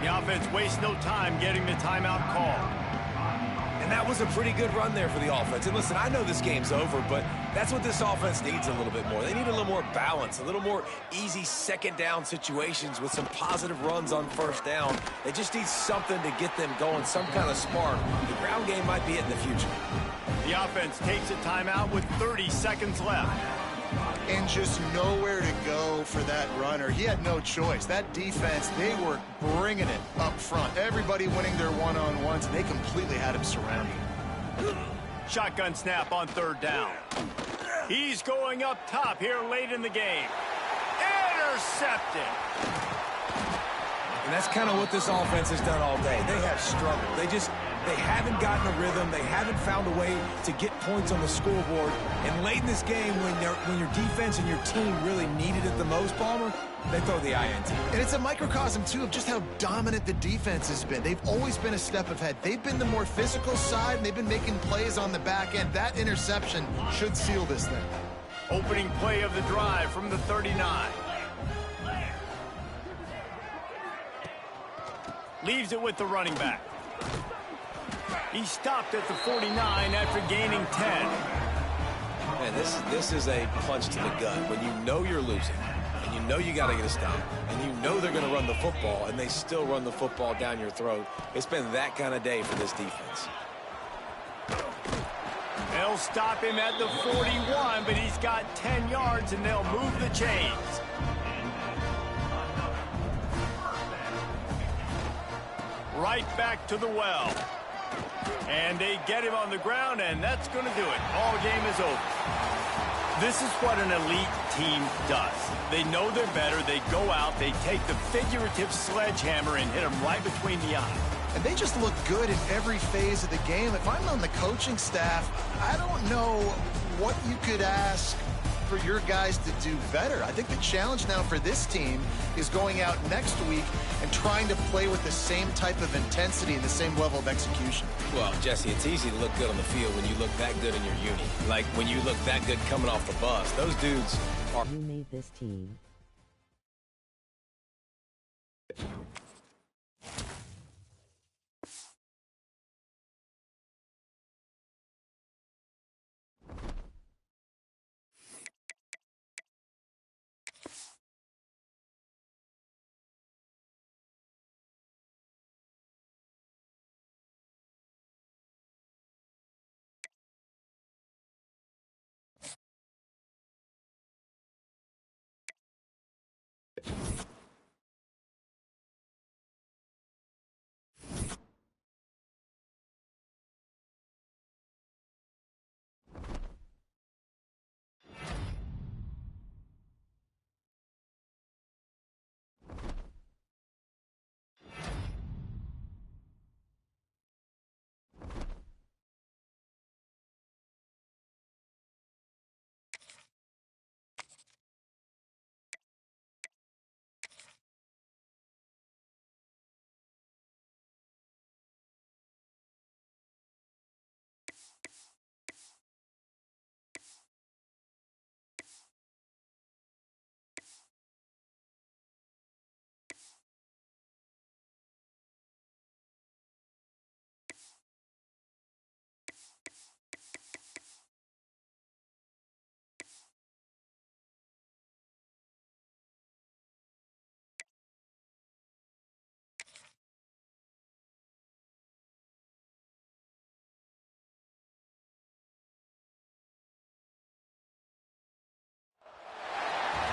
The offense wastes no time getting the timeout call. And that was a pretty good run there for the offense. And listen, I know this game's over, but that's what this offense needs a little bit more. They need a little more balance, a little more easy second down situations with some positive runs on first down. They just need something to get them going, some kind of spark. The ground game might be it in the future. The offense takes a timeout with 30 seconds left. And just nowhere to go for that runner. He had no choice. That defense, they were bringing it up front. Everybody winning their one-on-ones, and they completely had him surrounded. Shotgun snap on third down. He's going up top here late in the game. Intercepted. And that's kind of what this offense has done all day. They have struggled. They haven't gotten a rhythm. They haven't found a way to get points on the scoreboard. And late in this game, when your defense and your team really needed it the most, Palmer, they throw the INT. And it's a microcosm, too, of just how dominant the defense has been. They've always been a step ahead. They've been the more physical side, and they've been making plays on the back end. That interception should seal this thing. Opening play of the drive from the 39. Leaves it with the running back. He stopped at the 49 after gaining 10. Man, this is a punch to the gut. When you know you're losing, and you know you got to get a stop, and you know they're going to run the football, and they still run the football down your throat. It's been that kind of day for this defense. They'll stop him at the 41, but he's got 10 yards, and they'll move the chains. Right back to the well. And they get him on the ground, and that's going to do it. Ball game is over. This is what an elite team does. They know they're better. They go out. They take the figurative sledgehammer and hit him right between the eyes. And they just look good in every phase of the game. If I'm on the coaching staff, I don't know what you could ask for your guys to do better. I think the challenge now for this team is going out next week and trying to play with the same type of intensity and the same level of execution. Well, Jesse, it's easy to look good on the field when you look that good in your uni. Like when you look that good coming off the bus. Those dudes are... You made this team.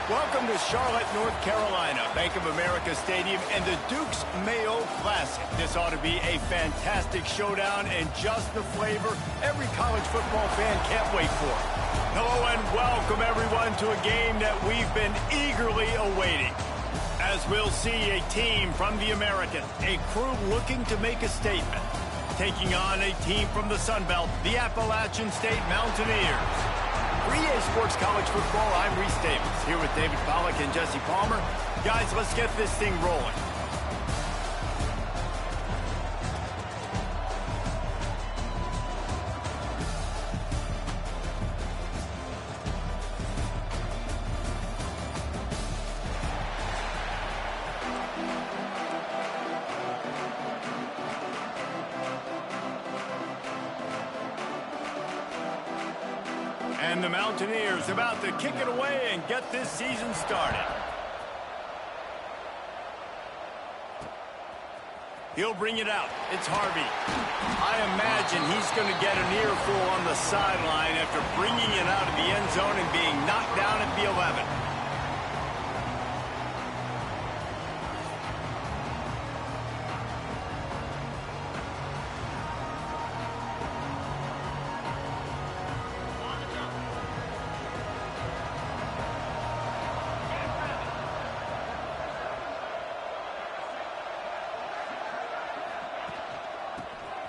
Welcome to Charlotte, North Carolina, Bank of America Stadium, and the Duke's Mayo Classic. This ought to be a fantastic showdown and just the flavor every college football fan can't wait for. Hello and welcome, everyone, to a game that we've been eagerly awaiting. As we'll see a team from the American, a crew looking to make a statement, taking on a team from the Sun Belt, the Appalachian State Mountaineers. For EA Sports College Football, I'm Reese Davis, here with David Pollack and Jesse Palmer. Guys, let's get this thing rolling. And the Mountaineers about to kick it away and get this season started. He'll bring it out. It's Harvey. I imagine he's going to get an earful on the sideline after bringing it out of the end zone and being knocked down at the 11.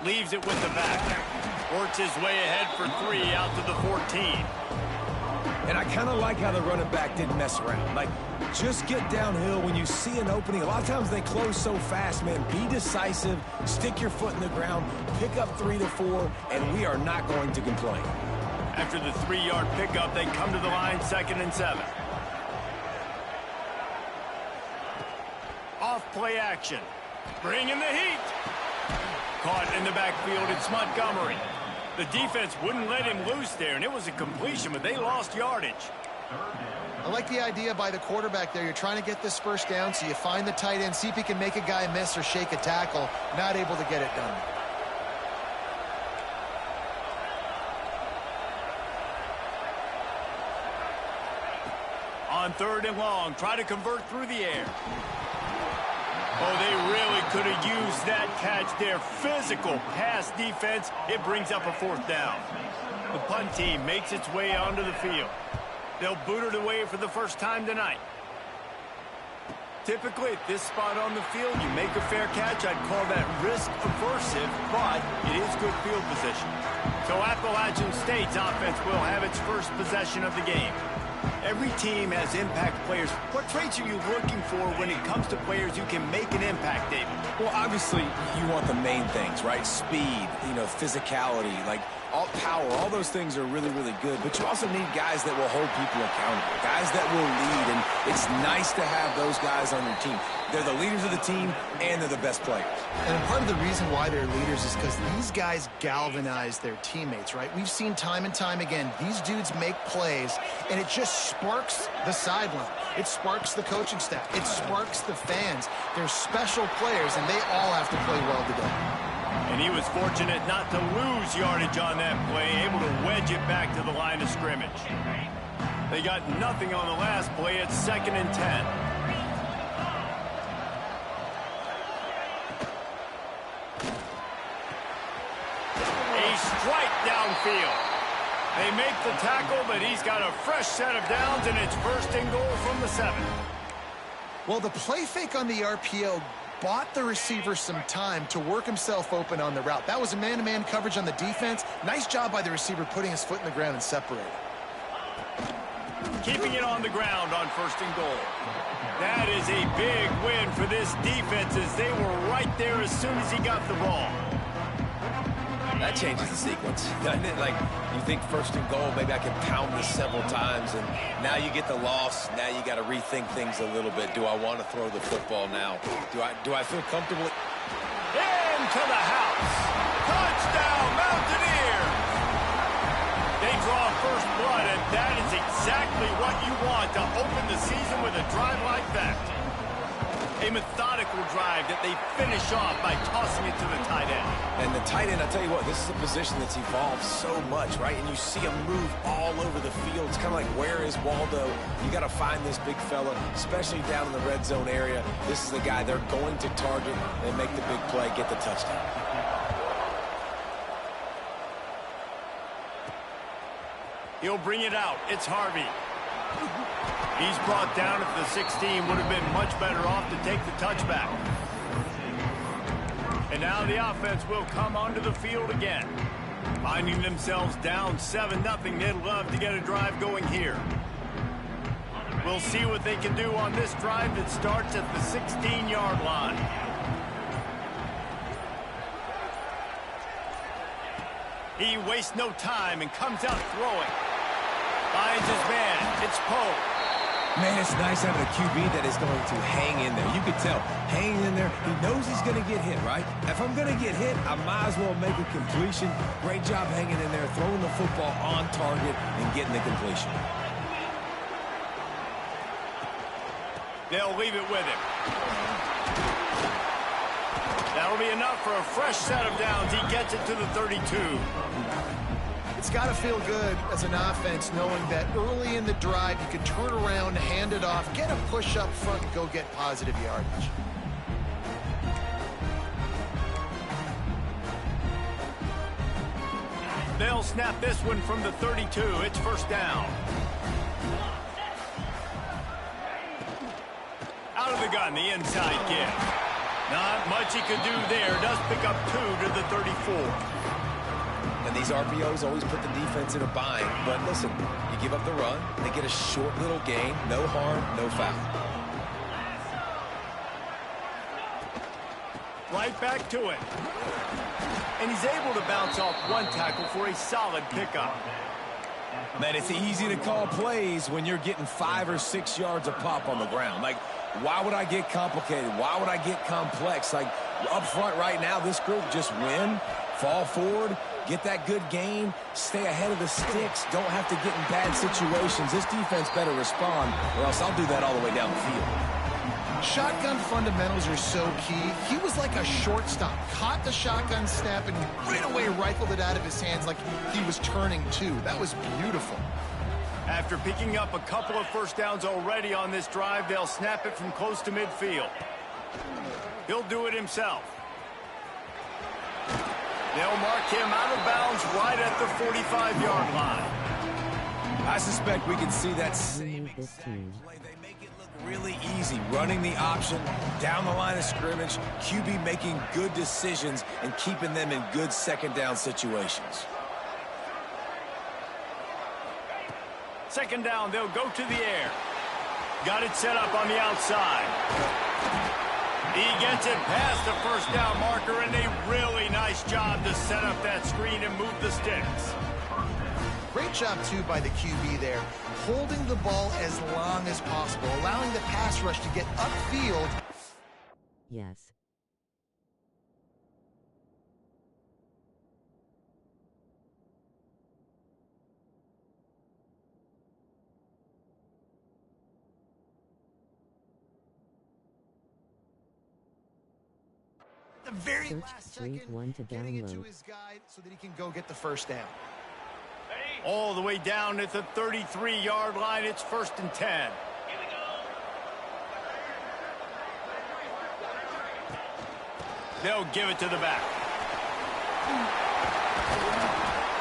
Leaves it with the back. Works his way ahead for 3 out to the 14. And I kind of like how the running back didn't mess around. Like, just get downhill when you see an opening. A lot of times they close so fast, man. Be decisive, stick your foot in the ground, pick up 3 to 4, and we are not going to complain. After the 3-yard pickup, they come to the line 2nd and 7. Off play action. Bring in the heat. Caught in the backfield, it's Montgomery. The defense wouldn't let him loose there, and it was a completion, but they lost yardage. I like the idea by the quarterback there. You're trying to get this first down, so you find the tight end, see if he can make a guy miss or shake a tackle. Not able to get it done. On 3rd and long, try to convert through the air. Oh, they really could have used that catch there. Physical pass defense. It brings up a 4th down. The punt team makes its way onto the field. They'll boot it away for the first time tonight. Typically, at this spot on the field, you make a fair catch. I'd call that risk-aversive, but it is good field position. So Appalachian State's offense will have its first possession of the game. Every team has impact players. What traits are you looking for when it comes to players who can make an impact, David? Well, obviously, you want the main things, right? Speed, physicality, like all power, all those things are really, really good. But you also need guys that will hold people accountable, guys that will lead, and it's nice to have those guys on your team. They're the leaders of the team, and they're the best players. And part of the reason why they're leaders is because these guys galvanize their teammates, right? We've seen time and time again, these dudes make plays, and it just sparks the sideline. It sparks the coaching staff. It sparks the fans. They're special players, and they all have to play well today. And he was fortunate not to lose yardage on that play, able to wedge it back to the line of scrimmage. They got nothing on the last play. It's 2nd and 10. A strike downfield. They make the tackle, but he's got a fresh set of downs, and it's 1st and goal from the 7. Well, the play fake on the RPO bought the receiver some time to work himself open on the route. That was a man-to-man coverage on the defense. Nice job by the receiver putting his foot in the ground and separating. Keeping it on the ground on 1st and goal. That is a big win for this defense as they were right there as soon as he got the ball. That changes the sequence, doesn't it? Like, you think 1st and goal, maybe I can pound this several times, and now you get the loss. Now you got to rethink things a little bit. Do I want to throw the football now? Do I feel comfortable? Into the house. Touchdown, Mountaineers! They draw first blood, and that is exactly what you want to open the season with a drive like that. A methodical drive that they finish off by tossing it to the tight end. And the tight tight end, I tell you what, this is a position that's evolved so much, right? And you see him move all over the field. It's kind of like, where is Waldo? You got to find this big fella, especially down in the red zone area. This is the guy they're going to target and make the big play, get the touchdown. He'll bring it out. It's Harvey. He's brought down at the 16. Would have been much better off to take the touchback. And now the offense will come onto the field again. Finding themselves down 7-0, they'd love to get a drive going here. We'll see what they can do on this drive that starts at the 16-yard line. He wastes no time and comes out throwing. Finds his man. It's Poe. Man, it's nice having a QB that is going to hang in there. You can tell, hanging in there, he knows he's going to get hit, right? If I'm going to get hit, I might as well make a completion. Great job hanging in there, throwing the football on target and getting the completion. They'll leave it with him. That'll be enough for a fresh set of downs. He gets it to the 32. It's got to feel good as an offense knowing that early in the drive you can turn around, hand it off, get a push up front, and go get positive yardage. They'll snap this one from the 32. It's first down. Out of the gun, the inside give. Not much he could do there. Does pick up 2 to the 34. And these RPOs always put the defense in a bind. But listen, you give up the run, they get a short little gain. No harm, no foul. Right back to it. And he's able to bounce off one tackle for a solid pickup. Man, it's easy to call plays when you're getting 5 or 6 yards a pop on the ground. Like, why would I get complicated? Why would I get complex? Like, up front right now, this group just win, fall forward, get that good gain, stay ahead of the sticks, don't have to get in bad situations. This defense better respond, or else I'll do that all the way down the field. Shotgun fundamentals are so key. He was like a shortstop, caught the shotgun snap and right away rifled it out of his hands like he was turning two. That was beautiful. After picking up a couple of first downs already on this drive, they'll snap it from close to midfield. He'll do it himself. They'll mark him out of bounds right at the 45-yard line. I suspect we can see that same exact play. They make it look really easy, running the option, down the line of scrimmage, QB making good decisions and keeping them in good second down situations. Second down, they'll go to the air. Got it set up on the outside. He gets it past the first down marker, and a really nice job to set up that screen and move the sticks. Great job, too, by the QB there, holding the ball as long as possible, allowing the pass rush to get upfield. Yes. The very Search last Street second, 1 to getting it to download. his guide so that he can go get the first down. All the way down at the 33-yard line, it's first and 10. They'll give it to the back.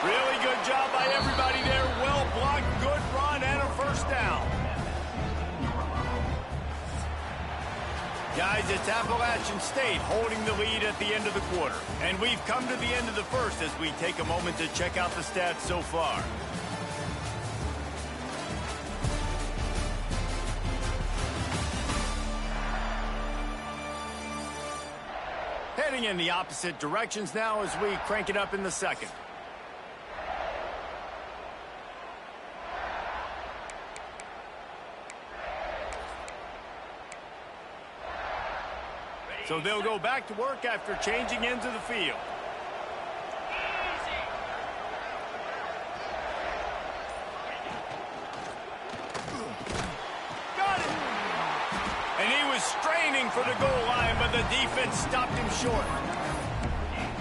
Really good job by everybody there. Well blocked, good run, and a first down. Guys, it's Appalachian State holding the lead at the end of the quarter. And we've come to the end of the first as we take a moment to check out the stats so far. Heading in the opposite directions now as we crank it up in the second. So they'll go back to work after changing into the field. Got it! And he was straining for the goal line, but the defense stopped him short.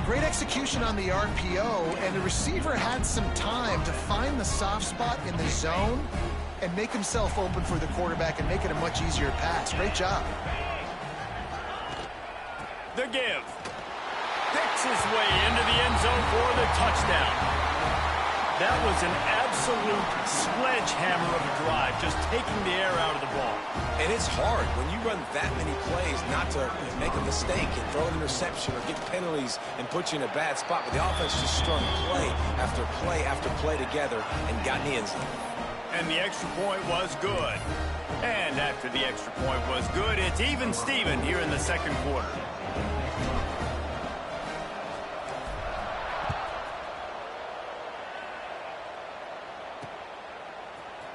great execution on the RPO, and the receiver had some time to find the soft spot in the zone and make himself open for the quarterback and make it a much easier pass. Great job. The give. Picks his way into the end zone for the touchdown. That was an absolute sledgehammer of a drive, just taking the air out of the ball. And it's hard when you run that many plays not to make a mistake and throw an interception or get penalties and put you in a bad spot. But the offense just strung play after play after play together and got in the end zone. And the extra point was good. And after the extra point was good, it's even Steven here in the second quarter.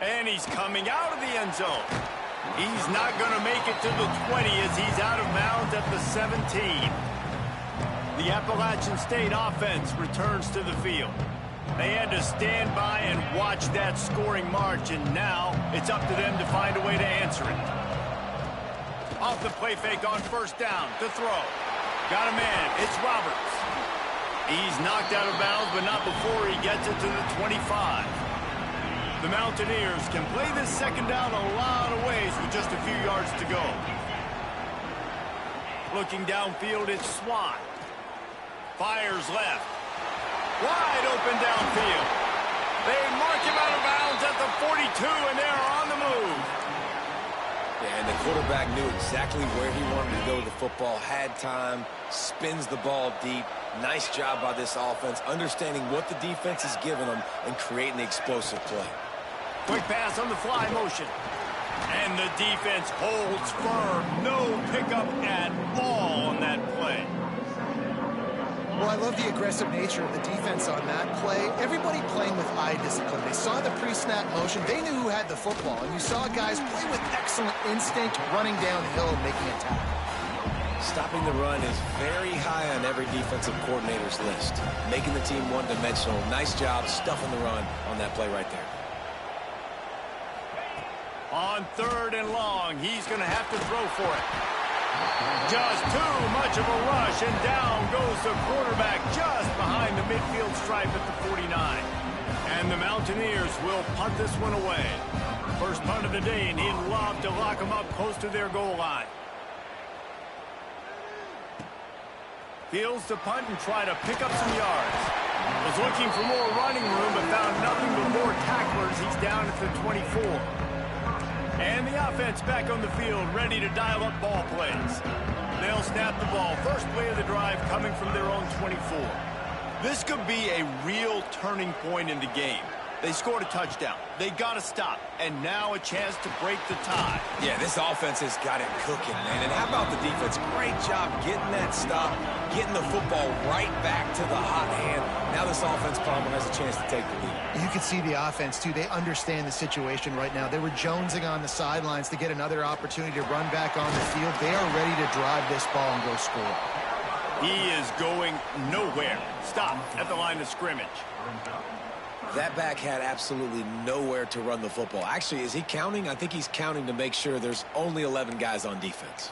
And he's coming out of the end zone. He's not going to make it to the 20 as he's out of bounds at the 17. The Appalachian State offense returns to the field. They had to stand by and watch that scoring march, and now it's up to them to find a way to answer it. Off the play fake on first down to throw. Got a man. It's Roberts. He's knocked out of bounds, but not before he gets it to the 25. The Mountaineers can play this second down a lot of ways with just a few yards to go. Looking downfield, it's Swan. Fires left. Wide open downfield. They mark him out of bounds at the 42, and they're on the move. Yeah, and the quarterback knew exactly where he wanted to go with the football, had time, spins the ball deep. Nice job by this offense, understanding what the defense is giving them and creating the explosive play. Quick pass on the fly motion. And the defense holds firm. No pickup at all on that play. Well, I love the aggressive nature of the defense on that play. Everybody playing with eye discipline. They saw the pre-snap motion. They knew who had the football. And you saw guys play with excellent instinct, running downhill and making a tackle. Stopping the run is very high on every defensive coordinator's list. Making the team one-dimensional. Nice job stuffing the run on that play right there. On third and long, he's going to have to throw for it. Just too much of a rush, and down goes the quarterback just behind the midfield stripe at the 49. And the Mountaineers will punt this one away. First punt of the day, and he'd love to lock them up close to their goal line. Fields to punt and try to pick up some yards. Was looking for more running room, but found nothing but more tacklers. He's down at the 24. And the offense back on the field, ready to dial up ball plays. They'll snap the ball. First play of the drive coming from their own 24. This could be a real turning point in the game. They scored a touchdown. They got to stop. And now a chance to break the tie. Yeah, this offense has got it cooking, man. And how about the defense? Great job getting that stop, getting the football right back to the hot hand. Now this offense probably has a chance to take the lead. You can see the offense, too. They understand the situation right now. They were jonesing on the sidelines to get another opportunity to run back on the field. They are ready to drive this ball and go score. He is going nowhere. Stop at the line of scrimmage. That back had absolutely nowhere to run the football. Actually, is he counting? I think he's counting to make sure there's only 11 guys on defense.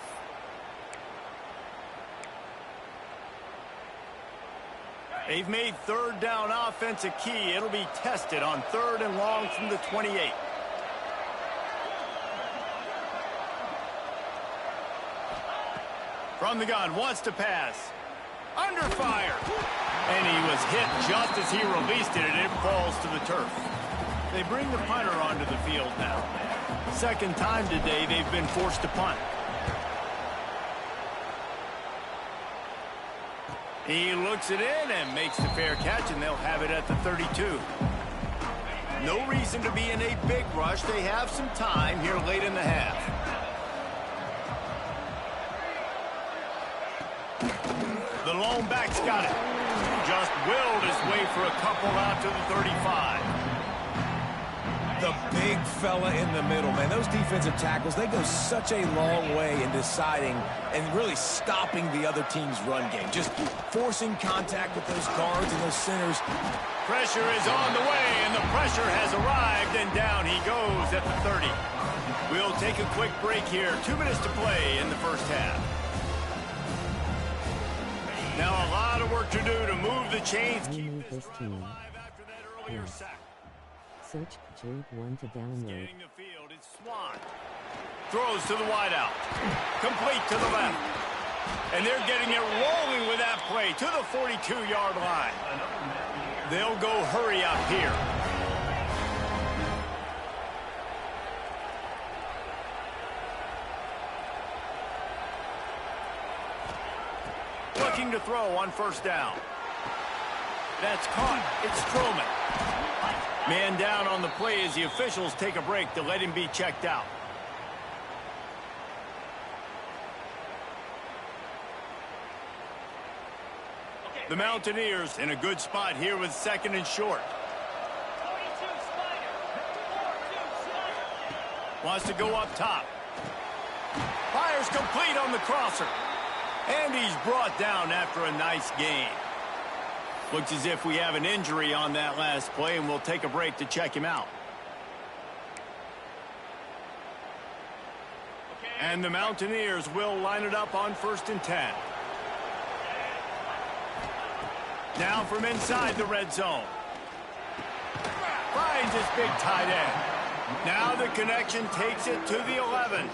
They've made third down offense a key. It'll be tested on third and long from the 28. From the gun, wants to pass. Under fire. And he was hit just as he released it, and it falls to the turf. They bring the punter onto the field now. Second time today they've been forced to punt. He looks it in and makes the fair catch, and they'll have it at the 32. No reason to be in a big rush. They have some time here late in the half. The lone back's got it. Just willed his way for a couple out to the 35. The big fella in the middle, man. Those defensive tackles, they go such a long way in deciding and really stopping the other team's run game. Just forcing contact with those guards and those centers. Pressure is on the way, and the pressure has arrived, and down he goes at the 30. We'll take a quick break here. 2 minutes to play in the first half. Now a lot of work to do to move the chains. I Keep made this this drive team. alive after that earlier Yes. sack. Search Drake 1 to download. Getting the field, it's Swan. Throws to the wideout. Complete to the left. And they're getting it rolling with that play to the 42-yard line. They'll go hurry up here. Looking to throw on first down. That's caught. It's Strowman. Man down on the play as the officials take a break to let him be checked out. The Mountaineers in a good spot here with second and short. Wants to go up top. Fires complete on the crosser. And he's brought down after a nice gain. Looks as if we have an injury on that last play, and we'll take a break to check him out. And the Mountaineers will line it up on 1st and 10. Now from inside the red zone. Finds his big tight end. Now the connection takes it to the 11.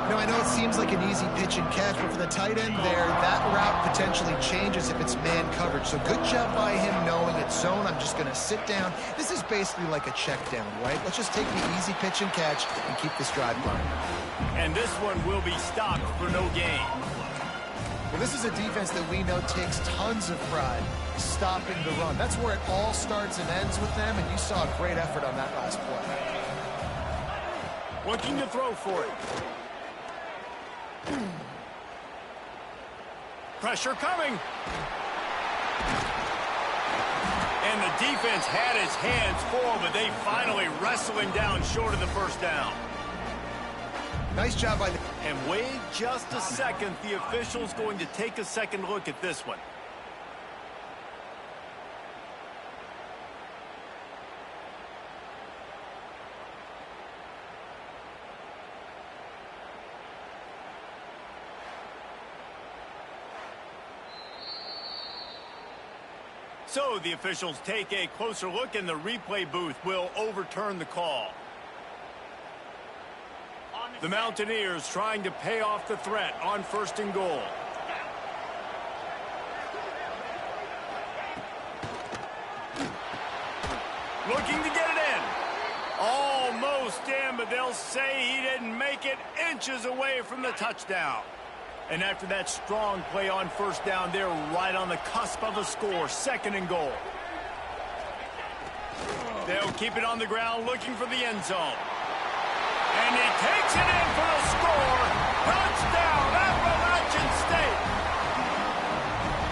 Now, I know it seems like an easy pitch and catch, but for the tight end there, that route potentially changes if it's man coverage. So good job by him knowing it's zone. I'm just going to sit down. This is basically like a check down, right? Let's just take the easy pitch and catch and keep this drive going. And this one will be stopped for no gain. Well, this is a defense that we know takes tons of pride stopping the run. That's where it all starts and ends with them, and you saw a great effort on that last play. Looking to throw for it. Pressure coming. And the defense had his hands full, but they finally wrestle him down short of the first down. Nice job by the... And wait just a second. The official's going to take a second look at this one. So the officials take a closer look, and the replay booth will overturn the call. The Mountaineers trying to pay off the threat on 1st and goal. Looking to get it in. Almost in, but they'll say he didn't make it, inches away from the touchdown. And after that strong play on 1st down, they're right on the cusp of a score, 2nd and goal. They'll keep it on the ground, looking for the end zone. And he takes it in for the score. Touchdown, Appalachian State.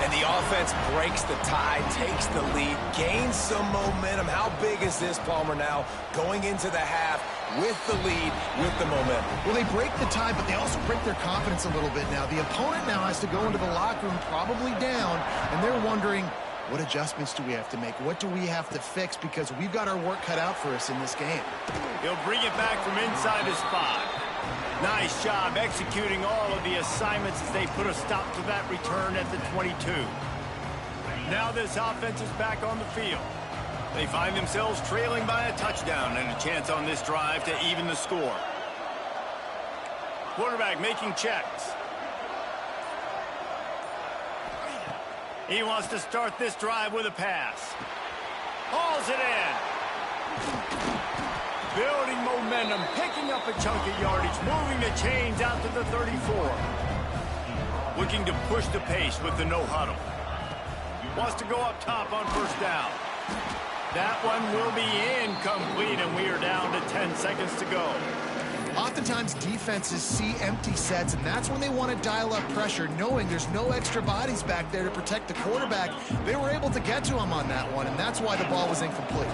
And the offense breaks the tie, takes the lead, gains some momentum. How big is this, Palmer, now going into the half with the lead, with the momentum? Well, they break the tie, but they also break their confidence a little bit now. The opponent now has to go into the locker room probably down, and they're wondering, what adjustments do we have to make? What do we have to fix? Because we've got our work cut out for us in this game. He'll bring it back from inside his 5. Nice job executing all of the assignments as they put a stop to that return at the 22. Now this offense is back on the field. They find themselves trailing by a touchdown and a chance on this drive to even the score. Quarterback making checks. He wants to start this drive with a pass. Hauls it in. Building momentum, picking up a chunk of yardage, moving the chains out to the 34. Looking to push the pace with the no huddle. Wants to go up top on 1st down. That one will be incomplete, and we are down to 10 seconds to go. Oftentimes, defenses see empty sets, and that's when they want to dial up pressure, knowing there's no extra bodies back there to protect the quarterback. They were able to get to him on that one, and that's why the ball was incomplete.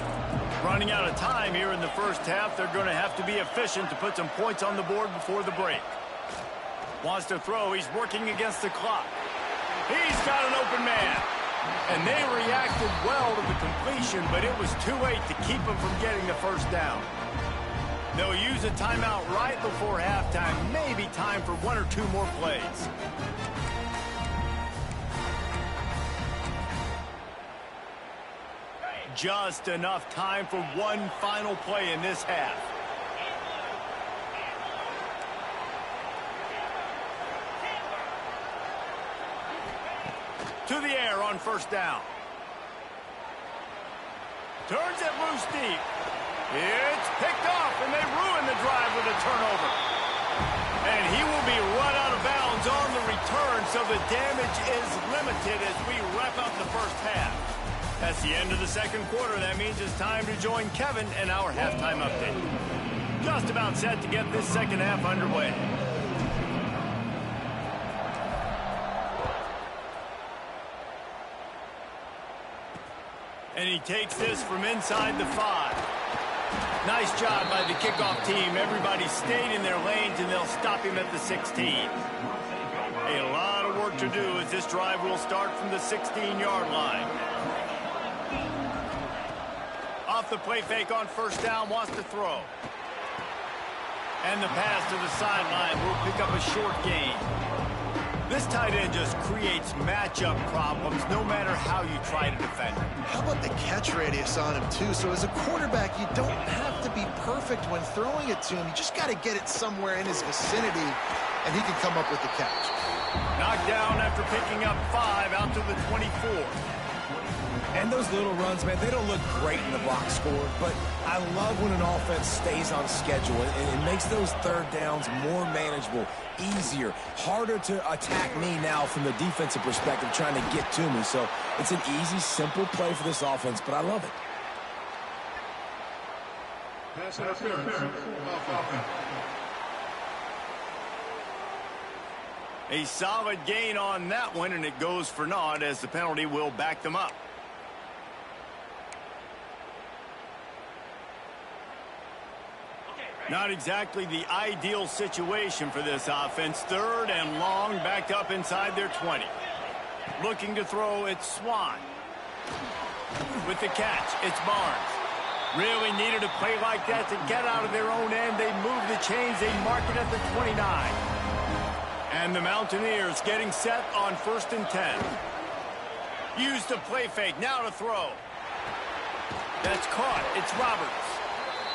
Running out of time here in the first half, they're going to have to be efficient to put some points on the board before the break. Wants to throw. He's working against the clock. He's got an open man. And they reacted well to the completion, but it was too late to keep him from getting the first down. They'll use a timeout right before halftime. Maybe time for 1 or 2 more plays. Just enough time for one final play in this half. To the air on first down. Turns it loose deep. It's picked off, and they ruin the drive with a turnover. And he will be run out of bounds on the return, so the damage is limited as we wrap up the first half. That's the end of the second quarter. That means it's time to join Kevin and our halftime update. Just about set to get this second half underway. And he takes this from inside the 5. Nice job by the kickoff team. Everybody stayed in their lanes, and they'll stop him at the 16. A lot of work to do as this drive will start from the 16-yard line. Off the play fake on first down, wants to throw. And the pass to the sideline will pick up a short gain. This tight end just creates matchup problems no matter how you try to defend him. How about the catch radius on him, too? So as a quarterback, you don't have to be perfect when throwing it to him. You just got to get it somewhere in his vicinity, and he can come up with the catch. Knocked down after picking up 5 out to the 24. And those little runs, man, they don't look great in the box score, but I love when an offense stays on schedule. It makes those third downs more manageable, easier, harder to attack me now from the defensive perspective trying to get to me. So it's an easy, simple play for this offense, but I love it. Pass interference. Offense. A solid gain on that one, and it goes for naught as the penalty will back them up. Not exactly the ideal situation for this offense. Third and long, backed up inside their 20. Looking to throw, it's Swan. With the catch, it's Barnes. Really needed a play like that to get out of their own end. They move the chains. They mark it at the 29. And the Mountaineers getting set on 1st and 10. Used the play fake. Now to throw. That's caught. It's Roberts.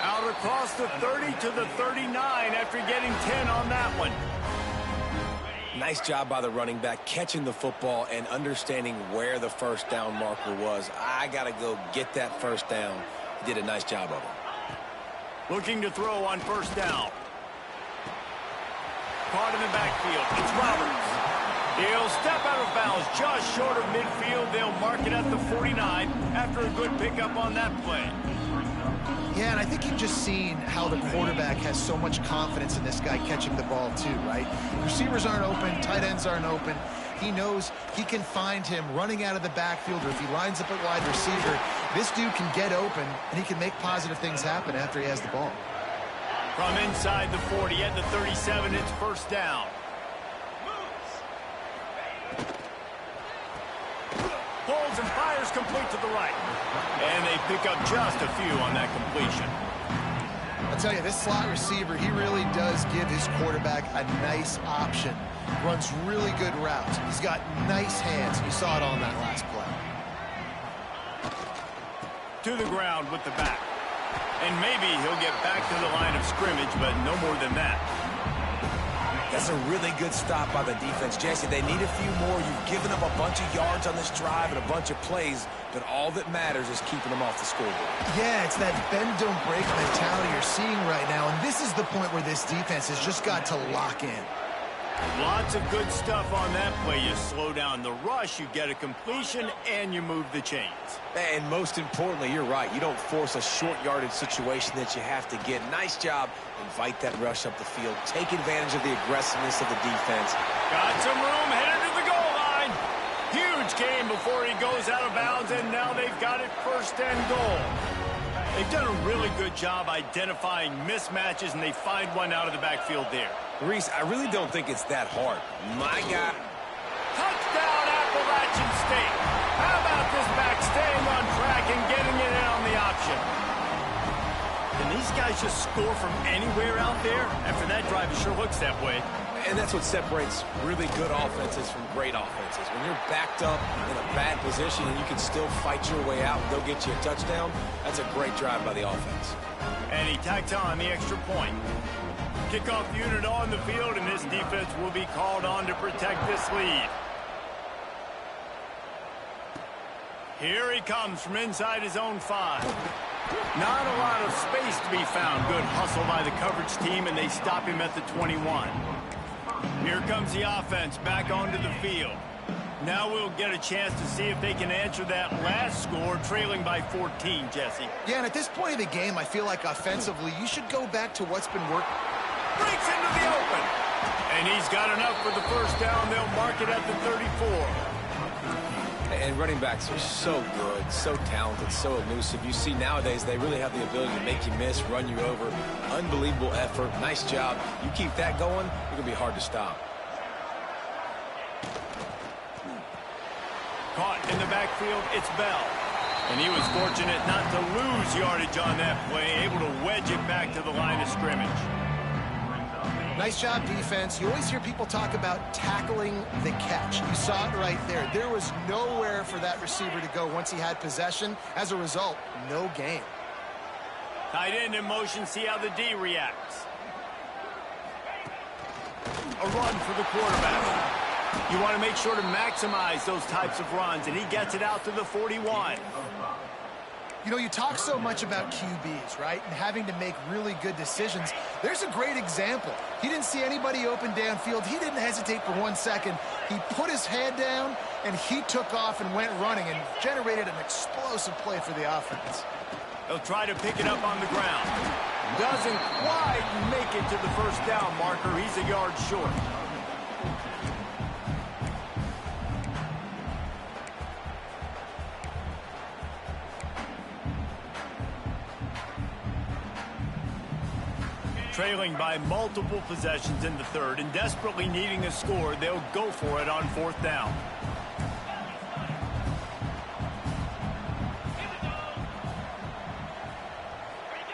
Out across the 30 to the 39 after getting 10 on that one. Nice job by the running back catching the football and understanding where the first down marker was. I got to go get that first down. He did a nice job of it. Looking to throw on first down. Caught in the backfield. It's Roberts. He'll step out of bounds just short of midfield. They'll mark it at the 49 after a good pickup on that play. Yeah, and I think you've just seen how the quarterback has so much confidence in this guy catching the ball too, right? Receivers aren't open, tight ends aren't open. He knows he can find him running out of the backfield, or if he lines up at wide receiver, this dude can get open, and he can make positive things happen after he has the ball. From inside the 40 at the 37, it's first down. Pulls and fires complete to the right. And they pick up just a few on that completion. I'll tell you, this slot receiver, he really does give his quarterback a nice option. Runs really good routes. He's got nice hands. You saw it on that last play. To the ground with the back. And maybe he'll get back to the line of scrimmage, but no more than that. That's a really good stop by the defense. Jesse, they need a few more. You've given up a bunch of yards on this drive and a bunch of plays, but all that matters is keeping them off the scoreboard. Yeah, it's that bend, don't break mentality you're seeing right now, and this is the point where this defense has just got to lock in. Lots of good stuff on that play. You slow down the rush, you get a completion, and you move the chains. And most importantly, you're right. You don't force a short yardage situation that you have to get. Nice job. Invite that rush up the field. Take advantage of the aggressiveness of the defense. Got some room, headed to the goal line. Huge game before he goes out of bounds, and now they've got it first and goal. They've done a really good job identifying mismatches, and they find one out of the backfield there. Reese, I really don't think it's that hard. My God. Touchdown, Appalachian State. How about this back staying on track and getting it in on the option? Can these guys just score from anywhere out there? After that drive, it sure looks that way. And that's what separates really good offenses from great offenses. When you're backed up in a bad position and you can still fight your way out and go get you a touchdown, that's a great drive by the offense. And he tacks on the extra point. Kickoff unit on the field, and this defense will be called on to protect this lead. Here he comes from inside his own 5. Not a lot of space to be found. Good hustle by the coverage team, and they stop him at the 21. Here comes the offense back onto the field. Now we'll get a chance to see if they can answer that last score, trailing by 14, Jesse. Yeah, and at this point of the game, I feel like offensively, you should go back to what's been working. Breaks into the open. And he's got enough for the first down. They'll mark it at the 34. And running backs are so good, so talented, so elusive. You see nowadays they really have the ability to make you miss, run you over. Unbelievable effort. Nice job. You keep that going, it's going to be hard to stop. Caught in the backfield, it's Bell. And he was fortunate not to lose yardage on that play, able to wedge it back to the line of scrimmage. Nice job, defense. You always hear people talk about tackling the catch. You saw it right there. There was nowhere for that receiver to go once he had possession. As a result, no gain. Tight end in motion, see how the D reacts. A run for the quarterback. You want to make sure to maximize those types of runs, and he gets it out to the 41. You know, you talk so much about QBs, right, and having to make really good decisions. There's a great example. He didn't see anybody open downfield. He didn't hesitate for 1 second. He put his head down, and he took off and went running and generated an explosive play for the offense. They'll try to pick it up on the ground. Doesn't quite make it to the first down marker. He's a yard short. Trailing by multiple possessions in the third and desperately needing a score, they'll go for it on 4th down.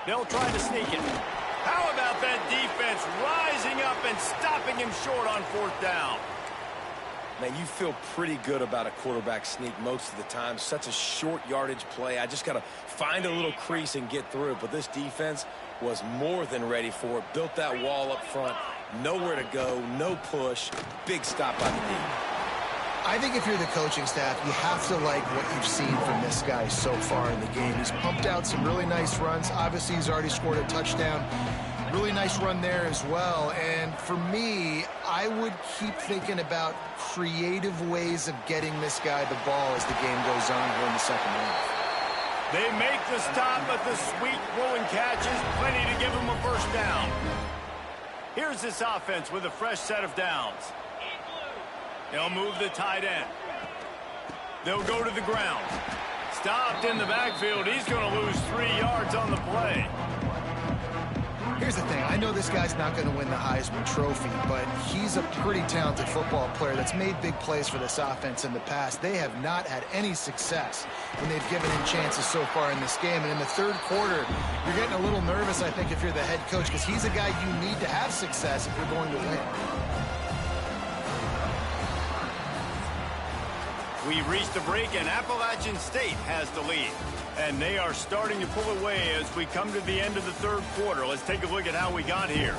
They'll try to sneak it. How about that defense rising up and stopping him short on 4th down? Man, you feel pretty good about a quarterback sneak most of the time. Such a short yardage play. I just got to find a little crease and get through it. But this defense was more than ready for it. Built that wall up front. Nowhere to go. No push. Big stop by the D. I think if you're the coaching staff, you have to like what you've seen from this guy so far in the game. He's pumped out some really nice runs. Obviously, he's already scored a touchdown. Really nice run there as well. And for me, I would keep thinking about creative ways of getting this guy the ball as the game goes on here in the second half. They make the stop, but the sweet throw and catch is plenty to give them a first down. Here's this offense with a fresh set of downs. They'll move the tight end. They'll go to the ground. Stopped in the backfield. He's going to lose 3 yards on the play. Here's the thing. I know this guy's not going to win the Heisman Trophy, but he's a pretty talented football player that's made big plays for this offense in the past. They have not had any success when they've given him chances so far in this game. And in the third quarter, you're getting a little nervous, I think, if you're the head coach, because he's a guy you need to have success if you're going to win. We've reached a break, and Appalachian State has the lead. And they are starting to pull away as we come to the end of the third quarter. Let's take a look at how we got here.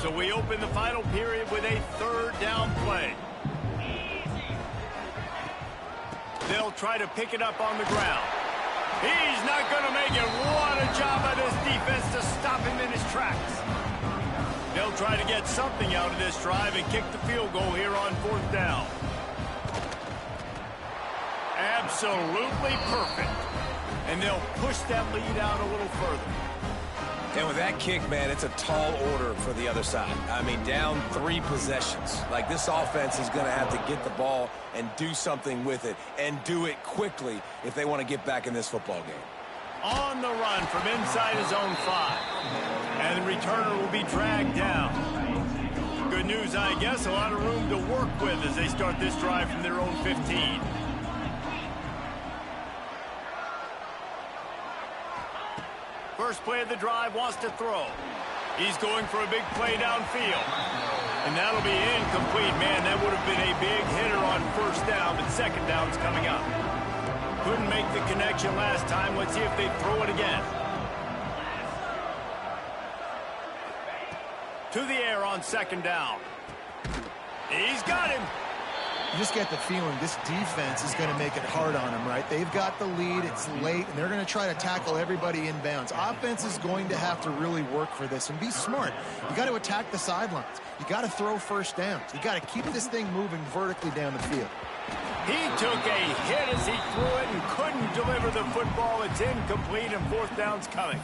So we open the final period with a third down play. They'll try to pick it up on the ground. He's not going to make it. What a job by this defense to stop him in his tracks. They'll try to get something out of this drive and kick the field goal here on 4th down. Absolutely perfect. And they'll push that lead out a little further. And with that kick, man, it's a tall order for the other side. I mean, down 3 possessions. Like, this offense is going to have to get the ball and do something with it, and do it quickly if they want to get back in this football game. On the run from inside his own 5. And the returner will be dragged down. Good news, I guess, a lot of room to work with as they start this drive from their own 15. first play of the drive, wants to throw. He's going for a big play downfield. And that'll be incomplete. Man, that would have been a big hitter on first down, but second down's coming up. Couldn't make the connection last time. Let's see if they throw it again. To the air on second down. He's got him. You just get the feeling this defense is going to make it hard on them, right? They've got the lead, it's late, and they're going to try to tackle everybody inbounds. Offense is going to have to really work for this and be smart. You got to attack the sidelines. You got to throw first downs. You got to keep this thing moving vertically down the field. He took a hit as he threw it and couldn't deliver the football. It's incomplete, and fourth down's coming.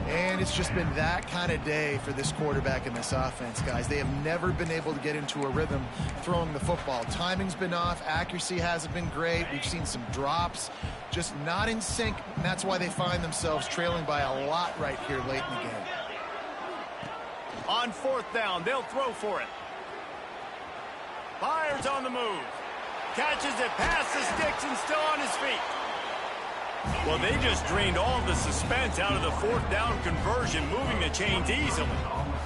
And it's just been that kind of day for this quarterback and this offense, guys. They have never been able to get into a rhythm throwing the football. Timing's been off. Accuracy hasn't been great. We've seen some drops. Just not in sync, and that's why they find themselves trailing by a lot right here late in the game. On fourth down, they'll throw for it. Byers on the move. Catches it past the sticks and still on his feet. Well, they just drained all the suspense out of the fourth down conversion, moving the chains easily.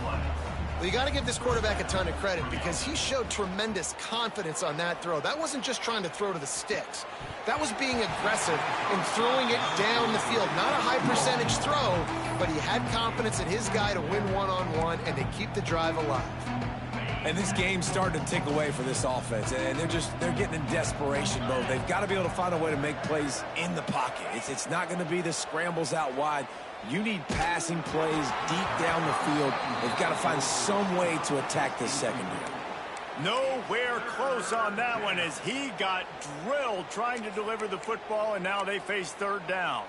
Well, you got to give this quarterback a ton of credit because he showed tremendous confidence on that throw. That wasn't just trying to throw to the sticks. That was being aggressive and throwing it down the field. Not a high percentage throw, but he had confidence in his guy to win one-on-one and to keep the drive alive. And this game's starting to tick away for this offense, and they're getting in desperation mode. They've got to be able to find a way to make plays in the pocket. It's not going to be the scrambles out wide. You need passing plays deep down the field. They've got to find some way to attack this secondary. Nowhere close on that one as he got drilled trying to deliver the football, and now they face third down.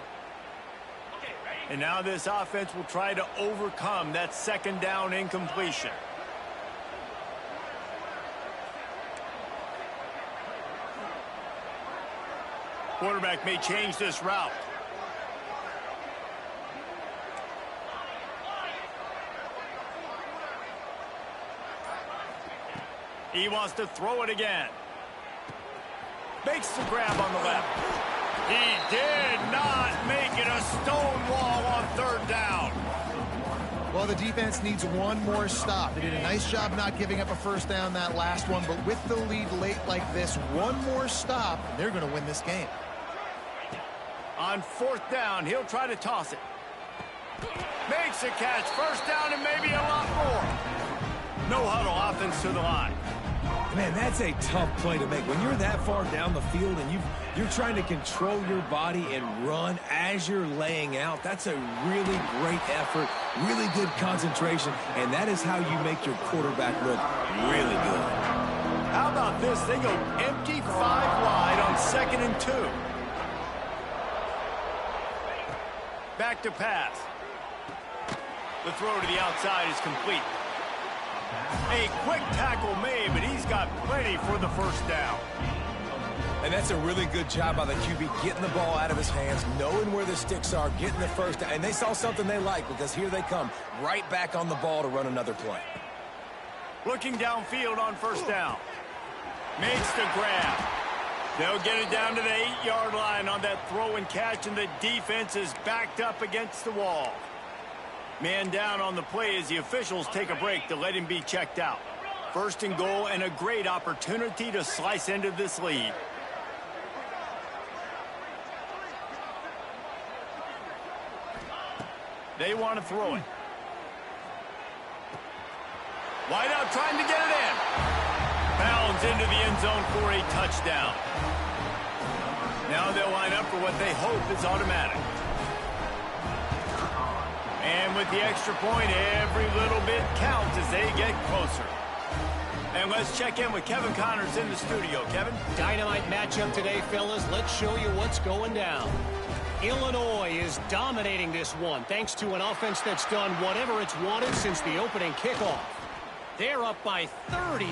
And now this offense will try to overcome that second down incompletion. Quarterback may change this route. He wants to throw it again. Makes the grab on the left. He did not make it a stone wall on third down. Well, the defense needs one more stop. They did a nice job not giving up a first down that last one, but with the lead late like this, one more stop, and they're going to win this game. On fourth down, he'll try to toss it. Makes a catch. First down and maybe a lot more. No huddle, offense to the line. Man, that's a tough play to make. When you're that far down the field and you're trying to control your body and run as you're laying out, that's a really great effort, really good concentration, and that is how you make your quarterback look really good. How about this? They go empty 5 wide on 2nd and 2. Back to pass. The throw to the outside is complete. A quick tackle made, but he's got plenty for the first down. And that's a really good job by the QB, getting the ball out of his hands, knowing where the sticks are, getting the first down. And they saw something they like because here they come, right back on the ball to run another play. Looking downfield on first down. Makes the grab. They'll get it down to the 8-yard line on that throw and catch, and the defense is backed up against the wall. Man down on the play as the officials take a break to let him be checked out. First and goal and a great opportunity to slice into this lead. They want to throw it. Wide out trying to get it in. Bounds into the end zone for a touchdown. Now they'll line up for what they hope is automatic. And with the extra point, every little bit counts as they get closer. And let's check in with Kevin Connors in the studio. Kevin? Dynamite matchup today, fellas. Let's show you what's going down. Illinois is dominating this one thanks to an offense that's done whatever it's wanted since the opening kickoff. They're up by 38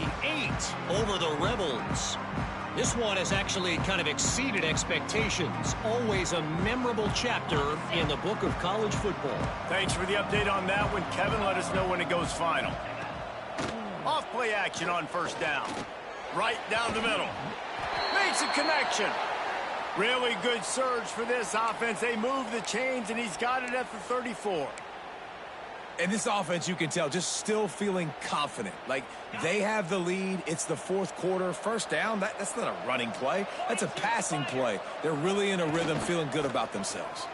over the Rebels. This one has actually kind of exceeded expectations. Always a memorable chapter in the book of college football. Thanks for the update on that one, Kevin. Let us know when it goes final. Off play action on first down. Right down the middle. Makes a connection. Really good surge for this offense. They move the chains, and he's got it at the 34. And this offense, you can tell, just still feeling confident. Like, they have the lead. It's the fourth quarter. First down, that's not a running play. That's a passing play. They're really in a rhythm, feeling good about themselves.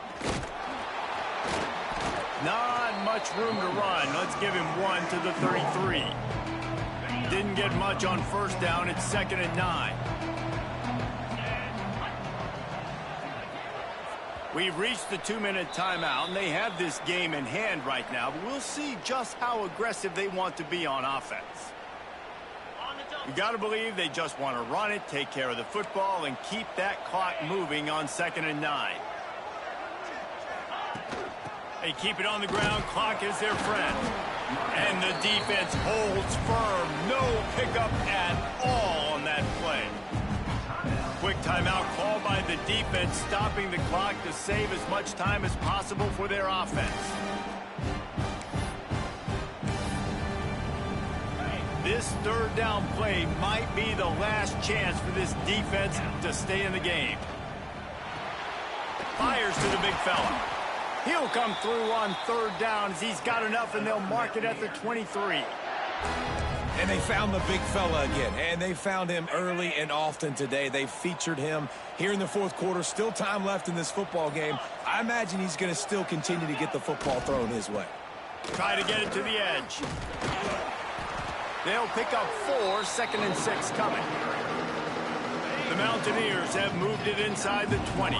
Not much room to run. Let's give him one to the 33. Didn't get much on first down. It's 2nd and 9. We've reached the 2-minute timeout, and they have this game in hand right now. But we'll see just how aggressive they want to be on offense. You got to believe they just want to run it, take care of the football, and keep that clock moving on 2nd and 9. They keep it on the ground. Clock is their friend. And the defense holds firm. No pickup at all on that play. Quick timeout called by the defense, stopping the clock to save as much time as possible for their offense. This third down play might be the last chance for this defense to stay in the game. Fires to the big fella. He'll come through on third down as he's got enough, and they'll mark it at the 23. And they found the big fella again, and they found him early and often today. They featured him here in the fourth quarter. Still time left in this football game. I imagine he's going to still continue to get the football thrown his way. Try to get it to the edge. They'll pick up 4, 2nd and 6 coming. The Mountaineers have moved it inside the 20.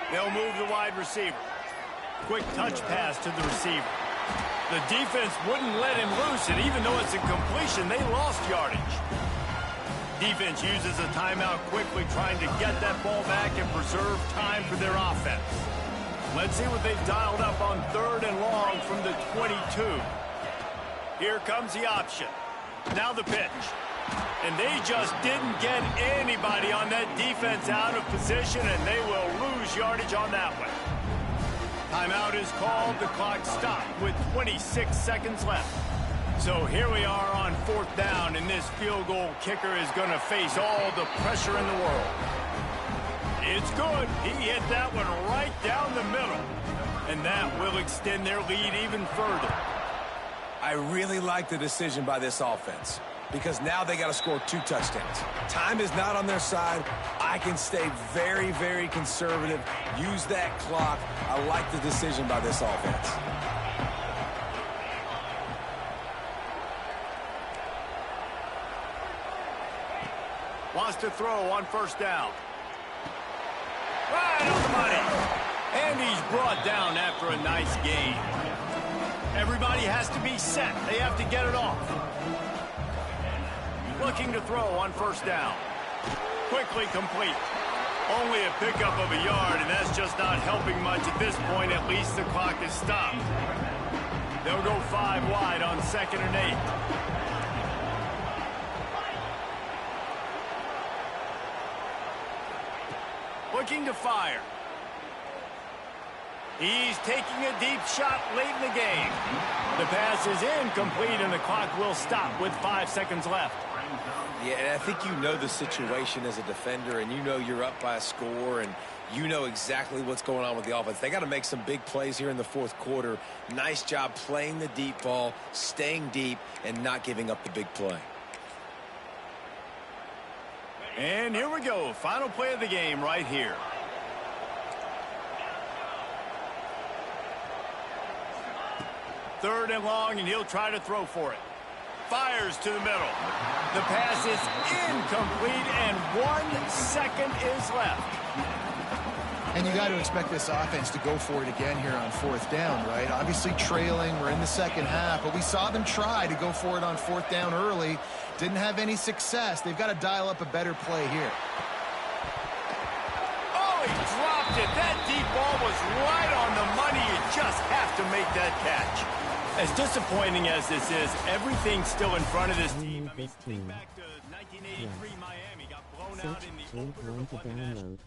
They'll move the wide receiver. Quick touch pass to the receiver. The defense wouldn't let him loose, and even though it's a completion, they lost yardage. Defense uses a timeout quickly, trying to get that ball back and preserve time for their offense. Let's see what they've dialed up on 3rd and long from the 22. Here comes the option. Now the pitch. And they just didn't get anybody on that defense out of position, and they will lose yardage on that one. Timeout is called. The clock stopped with 26 seconds left. So here we are on 4th down, and this field goal kicker is going to face all the pressure in the world. It's good. He hit that one right down the middle, and that will extend their lead even further. I really like the decision by this offense, because now they got to score 2 touchdowns. Time is not on their side. I can stay very, very conservative, use that clock. I like the decision by this offense. Wants to throw on 1st down. Right on the money. And he's brought down after a nice gain. Everybody has to be set. They have to get it off. Looking to throw on 1st down. Quickly complete. Only a pickup of a yard, and that's just not helping much at this point. At least the clock is stopped. They'll go 5 wide on 2nd and 8. Looking to fire. He's taking a deep shot late in the game. The pass is incomplete, and the clock will stop with 5 seconds left. Yeah, and I think you know the situation as a defender, and you know you're up by a score, and you know exactly what's going on with the offense. They got to make some big plays here in the fourth quarter. Nice job playing the deep ball, staying deep, and not giving up the big play. And here we go. Final play of the game right here. Third and long, and he'll try to throw for it. Fires to the middle. The pass is incomplete, and 1 second is left. And you got to expect this offense to go for it again here on 4th down, right? Obviously trailing. We're in the second half, but we saw them try to go for it on 4th down early. Didn't have any success. They've got to dial up a better play here. Oh, he dropped it. That deep ball was right on the money. You just have to make that catch. As disappointing as this is, everything's still in front of this team. I mean, think back to 1983 Miami, got blown out in the Search J1 to download.